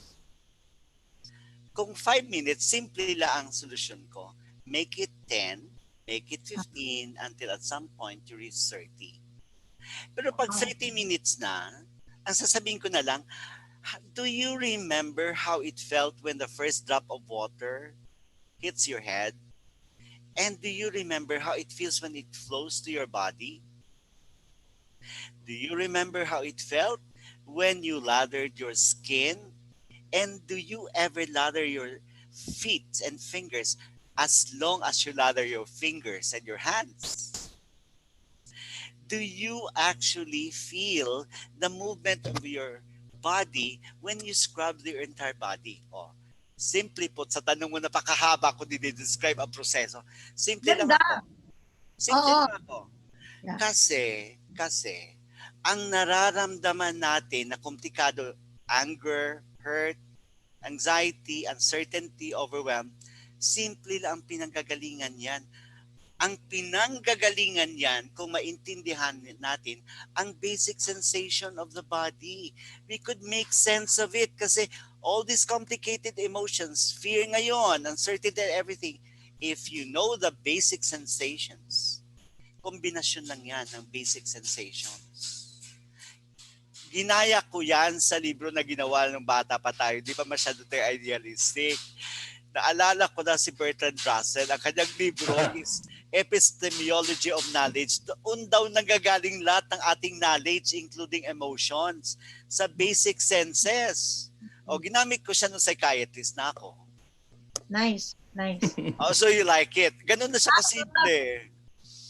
Kung 5 minutes, simple lang ang solusyon ko. Make it 10, make it 15, until at some point you reach 30. Pero pag Wow. 30 minutes na, ang sasabihin ko na lang, do you remember how it felt when the first drop of water hits your head? And do you remember how it feels when it flows to your body? Do you remember how it felt when you lathered your skin? And do you ever lather your feet and fingers as long as you lather your fingers and your hands? Do you actually feel the movement of your body when you scrub your entire body? Oh, simple put, sa tanong mo napakahaba ko dinidescribe ang proseso. Simple lang Ganda. ako. Simple Oo. lang ako. Yeah. Kasi, ang nararamdaman natin na komplikado, anger, hurt, anxiety, uncertainty, overwhelm, simple lang ang pinanggagalingan yan. Ang pinanggagalingan yan, kung maintindihan natin, ang basic sensation of the body. We could make sense of it kasi all these complicated emotions, fear ngayon, uncertainty, everything, if you know the basic sensations, kombinasyon lang yan ng basic sensations. Ginaya ko yan sa libro na ginawa ng bata pa tayo. Di ba masyado tayo idealistic? Naalala ko na si Bertrand Russell, ang kanyang libro is Epistemology of Knowledge. Doon daw nanggagaling lahat ng ating knowledge, including emotions, sa basic senses. O, ginamit ko siya nung psychiatrist na ako. Nice. Oh, so you like it. Ganun na siya kasimple.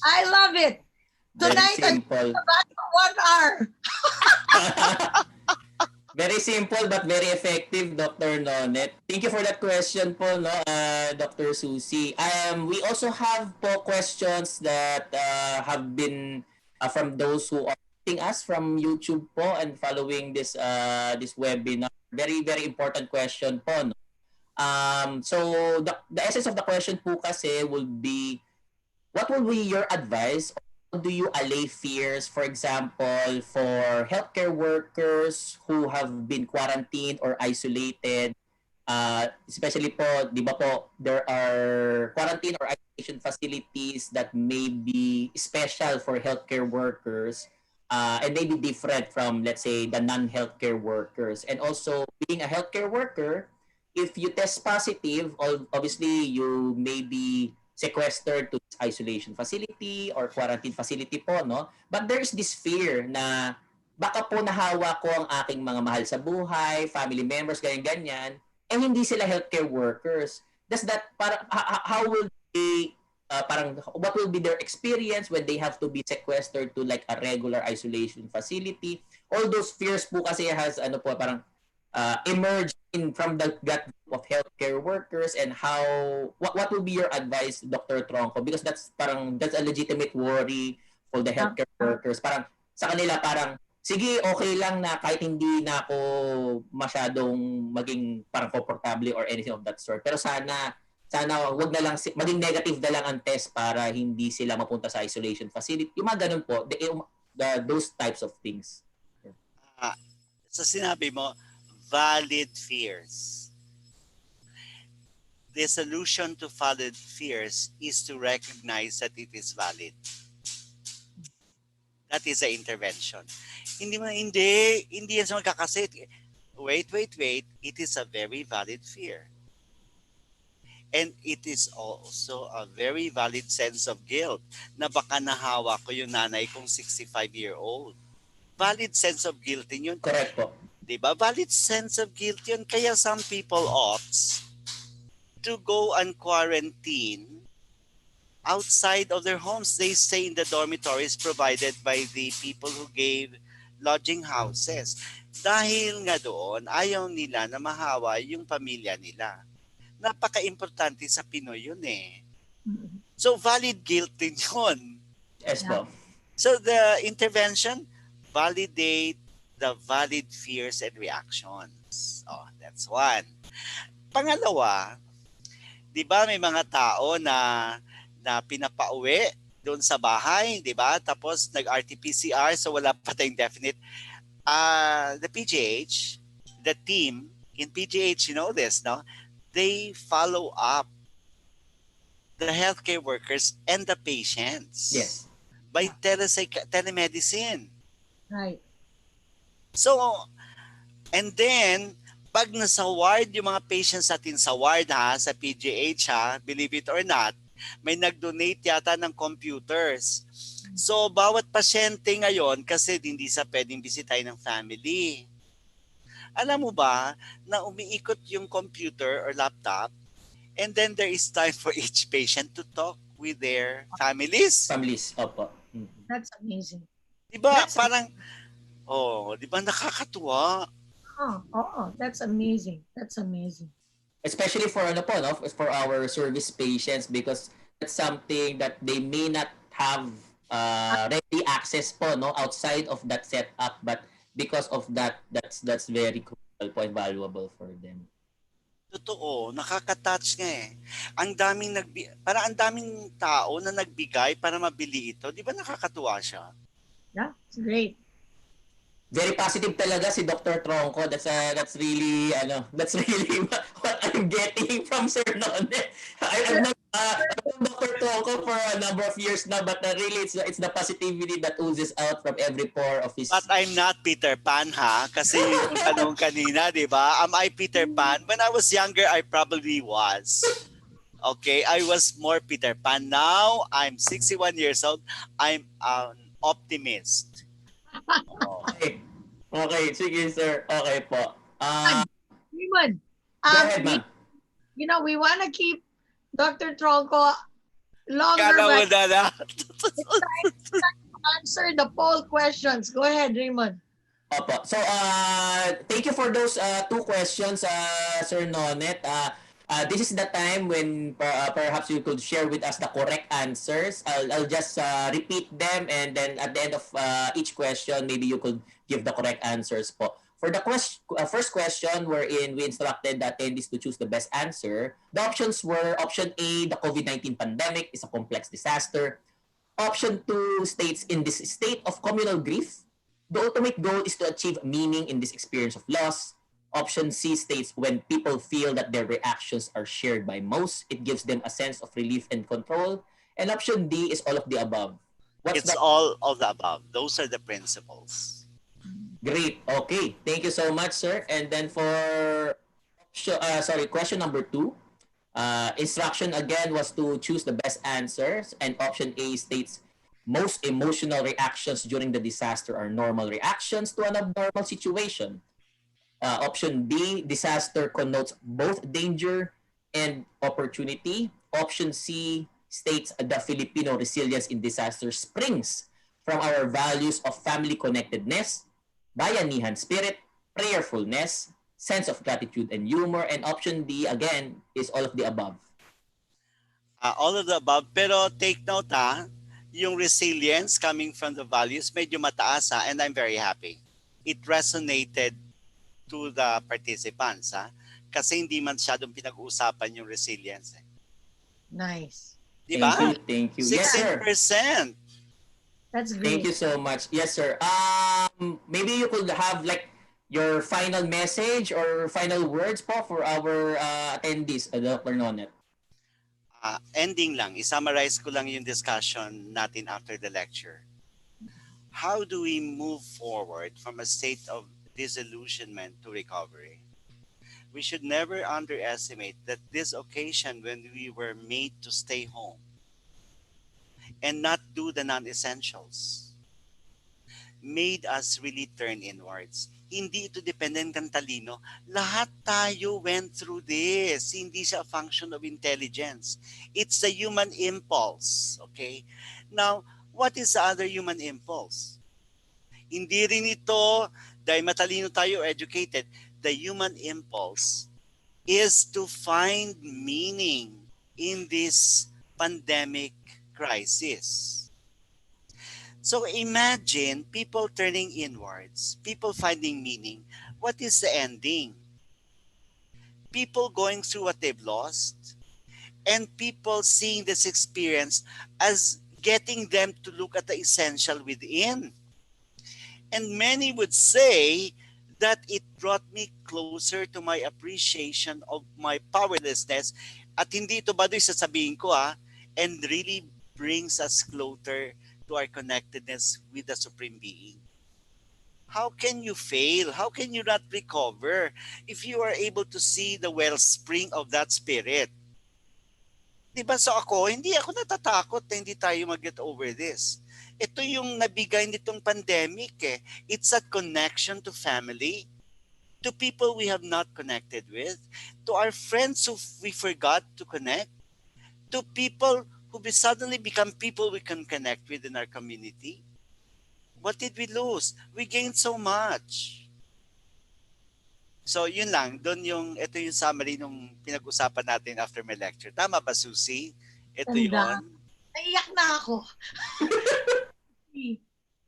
I love it. Very Tonight, I'm simple. about 1 hour. Very simple but very effective, Dr. Nonet. Thank you for that question po, no, Dr. Susie. We also have po questions that have been from those who are watching us from YouTube po and following this this webinar. Very, very important question po, no? So the essence of the question po kasi will be, what will be your advice? How do you allay fears, for example, for healthcare workers who have been quarantined or isolated? Especially po, di ba po, there are quarantine or isolation facilities that may be special for healthcare workers and may be different from, let's say, the non-healthcare workers. And also, being a healthcare worker, if you test positive, obviously you may be sequestered to isolation facility or quarantine facility po, no? But there's this fear na baka po nahawa ko ang aking mga mahal sa buhay, family members, ganyan-ganyan, and hindi sila healthcare workers. Does that, how will they, what will be their experience when they have to be sequestered to like a regular isolation facility? All those fears po kasi has, emerge from the gut of healthcare workers, and how what will be your advice, Dr. Tronco, because that's a legitimate worry for the healthcare workers. Parang sa kanila sige, okay lang na kahit hindi na ako masyadong maging parang komportable or anything of that sort, pero sana wag na lang maging negative na lang ang test para hindi sila mapunta sa isolation facility, yung mga ganun po, those types of things. Sa sinabi mo, valid fears. The solution to valid fears is to recognize that it is valid. That is the intervention. Hindi yan sa magkakasit. Wait. It is a very valid fear. And it is also a very valid sense of guilt na baka nahawa ko yung nanay kong 65-year-old. Valid sense of guilt din yun. Correct po. Diba? Valid sense of guilt yun. Kaya some people opt to go and quarantine outside of their homes. They stay in the dormitories provided by the people who gave lodging houses. Dahil nga doon, ayaw nila na mahawa yung pamilya nila. Napaka-importante sa Pinoy yun eh. So valid guilt din yun. Yes po. So the intervention, validate the valid fears and reactions. Oh, that's one. Pangalawa, di ba may mga tao na pinapauwi doon sa bahay, di ba? Tapos nag-RT-PCR, so wala pa tayong definite. The PGH, the team in PGH, you know this, no? They follow up the healthcare workers and the patients. Yes. by telemedicine. Right. So, and then, pag nasa ward, yung mga patients natin sa ward sa PGH believe it or not, may nag-donate yata ng computers. So, bawat pasyente ngayon, kasi hindi sa pwedeng bisitahin ng family. Alam mo ba na umiikot yung computer or laptop and then there is time for each patient to talk with their families? Families, opo. That's amazing. Diba? That's Parang, diba nakakatuwa? That's amazing. That's amazing. Especially for for our service patients, because that's something that they may not have ready access outside of that setup, but because of that, that's very crucial po and valuable for them. Totoo, nakaka-touch nga eh. Parang ang daming tao na nagbigay para mabili ito. Di ba nakakatuwa siya? Yeah, it's great. Very positive talaga si Dr. Tronco. That's really what I'm getting from Sir Nonne. I've known Dr. Tronco for a number of years now, but really it's the positivity that oozes out from every pore of his. But I'm not Peter Pan kasi yung tanong kanina, di ba? Am I Peter Pan? When I was younger, I probably was. Okay, I was more Peter Pan. Now, I'm 61 years old. I'm an optimist. Okay, sige sir. Okay po. Raymond, Go ahead, ma'am. we want to keep Dr. Tronco longer, Kala mo but na. it's time to answer the poll questions. Go ahead, Raymond. Opo. So, thank you for those two questions, Sir Nonet. This is the time when perhaps you could share with us the correct answers. I'll just repeat them, and then at the end of each question, maybe you could give the correct answers po. For the first question, wherein we instructed the attendees to choose the best answer, the options were option A, the COVID-19 pandemic is a complex disaster. Option 2 states, in this state of communal grief, the ultimate goal is to achieve meaning in this experience of loss. Option C states, when people feel that their reactions are shared by most, it gives them a sense of relief and control. And option D is all of the above. It's all of the above. Those are the principles. Great. Okay. Thank you so much, sir. And then for question number 2, instruction again was to choose the best answers, and option A states, most emotional reactions during the disaster are normal reactions to an abnormal situation. Option B, disaster connotes both danger and opportunity. Option C states the Filipino resilience in disaster springs from our values of family connectedness, bayanihan spirit, prayerfulness, sense of gratitude and humor. And option D, again, is all of the above. All of the above. Pero take note yung resilience coming from the values, medyo mataas and I'm very happy. It resonated to the participants kasi hindi man masyadong pinag-uusapan yung resilience. Nice. Diba? Thank you. Yes, sir. 6%. That's great. Thank you so much. Yes, sir. Maybe you could have like your final message or final words po for our attendees, Dr. Nonet. Ending lang, i-summarize ko lang yung discussion natin after the lecture. How do we move forward from a state of disillusionment to recovery? We should never underestimate that this occasion when we were made to stay home and not do the non-essentials made us really turn inwards. Hindi ito dependent ng talino. Lahat tayo went through this. Hindi siya a function of intelligence. It's the human impulse. Okay? Now, what is the other human impulse? Hindi rin ito dahil matalino tayo, educated. The human impulse is to find meaning in this pandemic crisis. So imagine people turning inwards, people finding meaning. What is the ending? People going through what they've lost, and people seeing this experience as getting them to look at the essential within. And many would say that it brought me closer to my appreciation of my powerlessness. At hindi ito ba do'y sasabihin ko and really brings us closer to our connectedness with the Supreme Being. How can you fail? How can you not recover if you are able to see the wellspring of that spirit? Diba? So ako, hindi ako natatakot na hindi tayo mag-get over this. Ito yung nabigay nitong pandemic eh. It's a connection to family, to people we have not connected with, to our friends who we forgot to connect, to people who we suddenly become people we can connect with in our community. What did we lose? We gained so much. So yun lang, ito yung summary nung pinag-usapan natin after my lecture. Tama ba, Susie? Ito Ganda. yun. Naiyak na ako.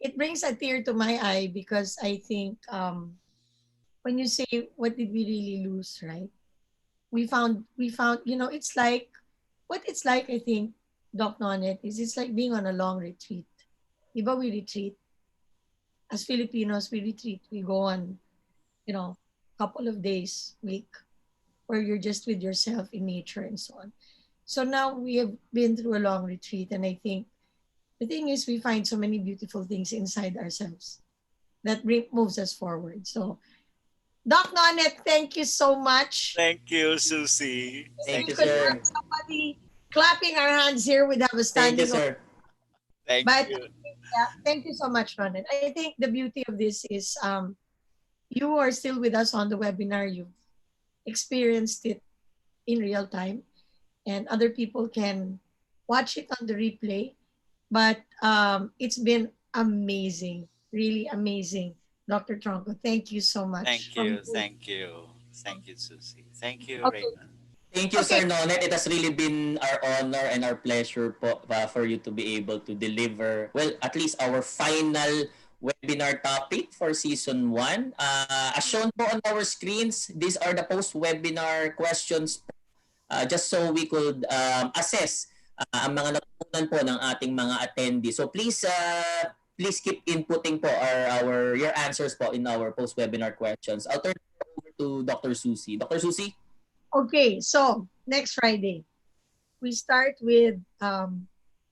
It brings a tear to my eye because I think when you say what did we really lose, right? We found, it's like what it's like, I think, Doc Nonet, is it's like being on a long retreat. Diba we retreat? As Filipinos, we retreat. We go on, couple of days, week, where you're just with yourself in nature and so on. So now we have been through a long retreat, and I think the thing is we find so many beautiful things inside ourselves that moves us forward. So, Doc Nonet, thank you so much. Thank you, Susie. Thank We you, could sir. have somebody clapping our hands here. We'd have a Thank you, standing. sir. Thank But you. yeah, thank you so much, Nonet. I think the beauty of this is you are still with us on the webinar. You've experienced it in real time, and other people can watch it on the replay. But it's been amazing, really amazing, Dr. Tronco. Thank you so much. Thank you. Thank you. Thank you, Susie. Thank you, Okay. Raymond. Thank you, Okay. Sir Nonet. It has really been our honor and our pleasure po for you to be able to deliver, well, at least our final webinar topic for Season 1. As shown po on our screens, these are the post-webinar questions just so we could assess ang mga natutunan po ng ating mga attendees. So please keep inputting po your answers po in our post-webinar questions. I'll turn it over to Dr. Susie. Dr. Susie? Okay, so next Friday, we start with,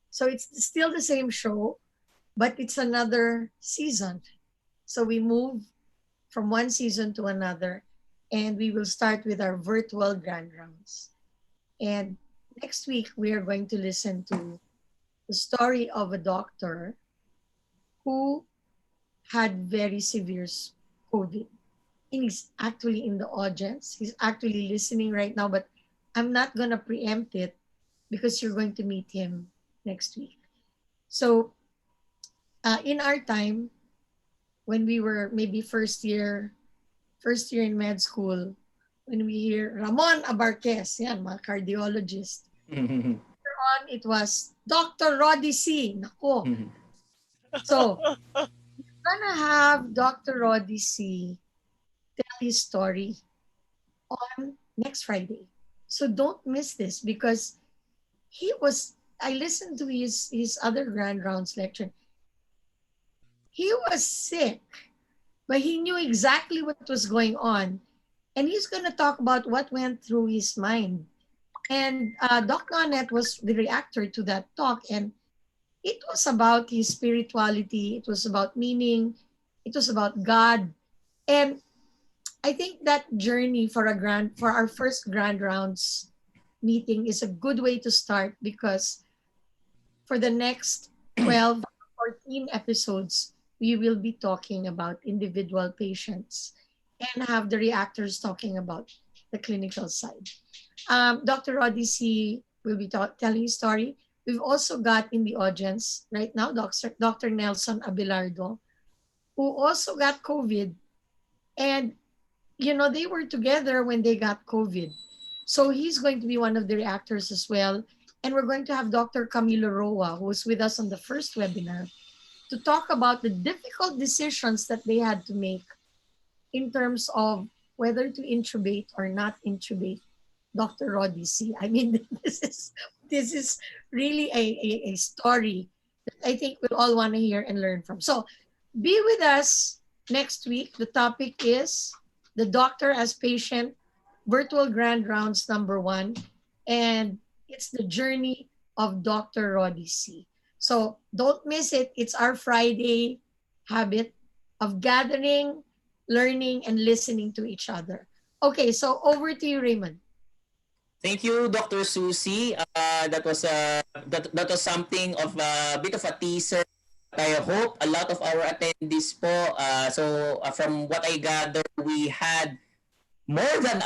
so it's still the same show, but it's another season. So we move from one season to another, and we will start with our virtual grand rounds. And next week, we are going to listen to the story of a doctor who had very severe COVID. And he's actually in the audience. He's actually listening right now, but I'm not going to preempt it because you're going to meet him next week. So in our time, when we were maybe first year in med school, when we hear Ramon Abarquez, yan, mga cardiologist. Later on, it was Dr. Roddy C. Nako. So, we're gonna have Dr. Roddy C. tell his story on next Friday. So don't miss this because I listened to his other Grand Rounds lecture. He was sick, but he knew exactly what was going on. And he's going to talk about what went through his mind. And Doc Nonet was the reactor to that talk. And it was about his spirituality. It was about meaning. It was about God. And I think that journey for our first Grand Rounds meeting is a good way to start because for the next 12 or 14 episodes, we will be talking about individual patients and have the reactors talking about the clinical side. Dr. Roddy C. will be telling his story. We've also got in the audience right now Dr. Nelson Abelardo, who also got COVID. And, they were together when they got COVID. So he's going to be one of the reactors as well. And we're going to have Dr. Camilo Roa, who was with us on the first webinar, to talk about the difficult decisions that they had to make in terms of whether to intubate or not intubate Dr. Roddy C. I mean, this is really a story that I think we'll all want to hear and learn from. So be with us next week. The topic is the doctor as patient, virtual grand rounds number 1. And it's the journey of Dr. Roddy C. So don't miss it. It's our Friday habit of gathering, learning, and listening to each other. Okay, so over to you, Raymond. Thank you, Dr. Susie. That was something of a bit of a teaser. I hope a lot of our attendees po. From what I gather, we had more than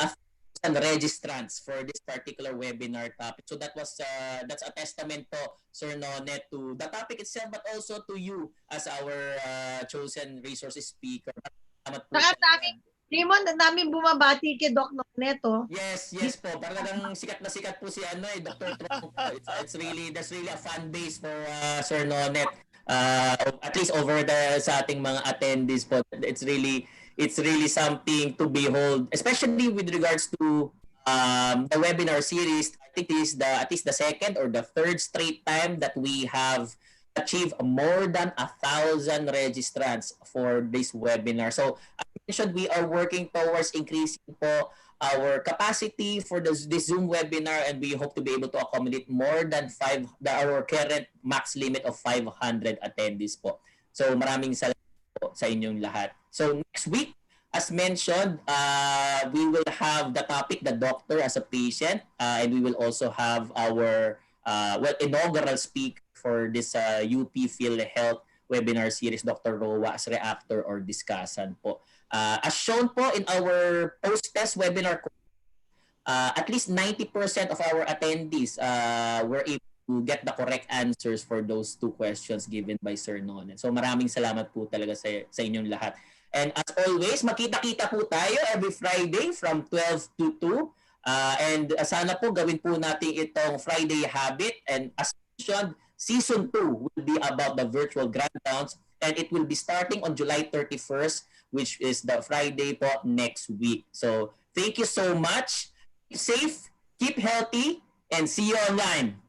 1,000 registrants for this particular webinar topic. So that's a testament po, Sir Nonet, to the topic itself, but also to you as our chosen resource speaker. Salamat po. Saka Raymond, ang daming bumabati kay Doc Noneto. Yes po. Talagang sikat na sikat po si Dr. Tronco. That's really a fan base for Sir Nonet. At least over sa ating mga attendees po. It's really something to behold, especially with regards to the webinar series. I think this is at least the second or the third straight time that we have achieved more than 1,000 registrants for this webinar. So as mentioned, we are working towards increasing po our capacity for this Zoom webinar, and we hope to be able to accommodate more than our current max limit of 500 attendees po. So maraming salamat po sa inyong lahat. So next week, as mentioned, we will have the topic, the doctor as a patient, and we will also have our inaugural speaker for this UP PhilHealth webinar series, Dr. Roa, as reactor or discussant po. As shown po in our post-test webinar, at least 90% of our attendees were able to get the correct answers for those two questions given by Sir Nonen. So maraming salamat po talaga sa inyong lahat. And as always, makita-kita po tayo every Friday from 12 to 2. And sana po gawin po natin itong Friday habit. And as mentioned, Season 2 will be about the virtual grand rounds, and it will be starting on July 31st, which is the Friday po next week. So thank you so much. Keep safe, keep healthy, and see you online.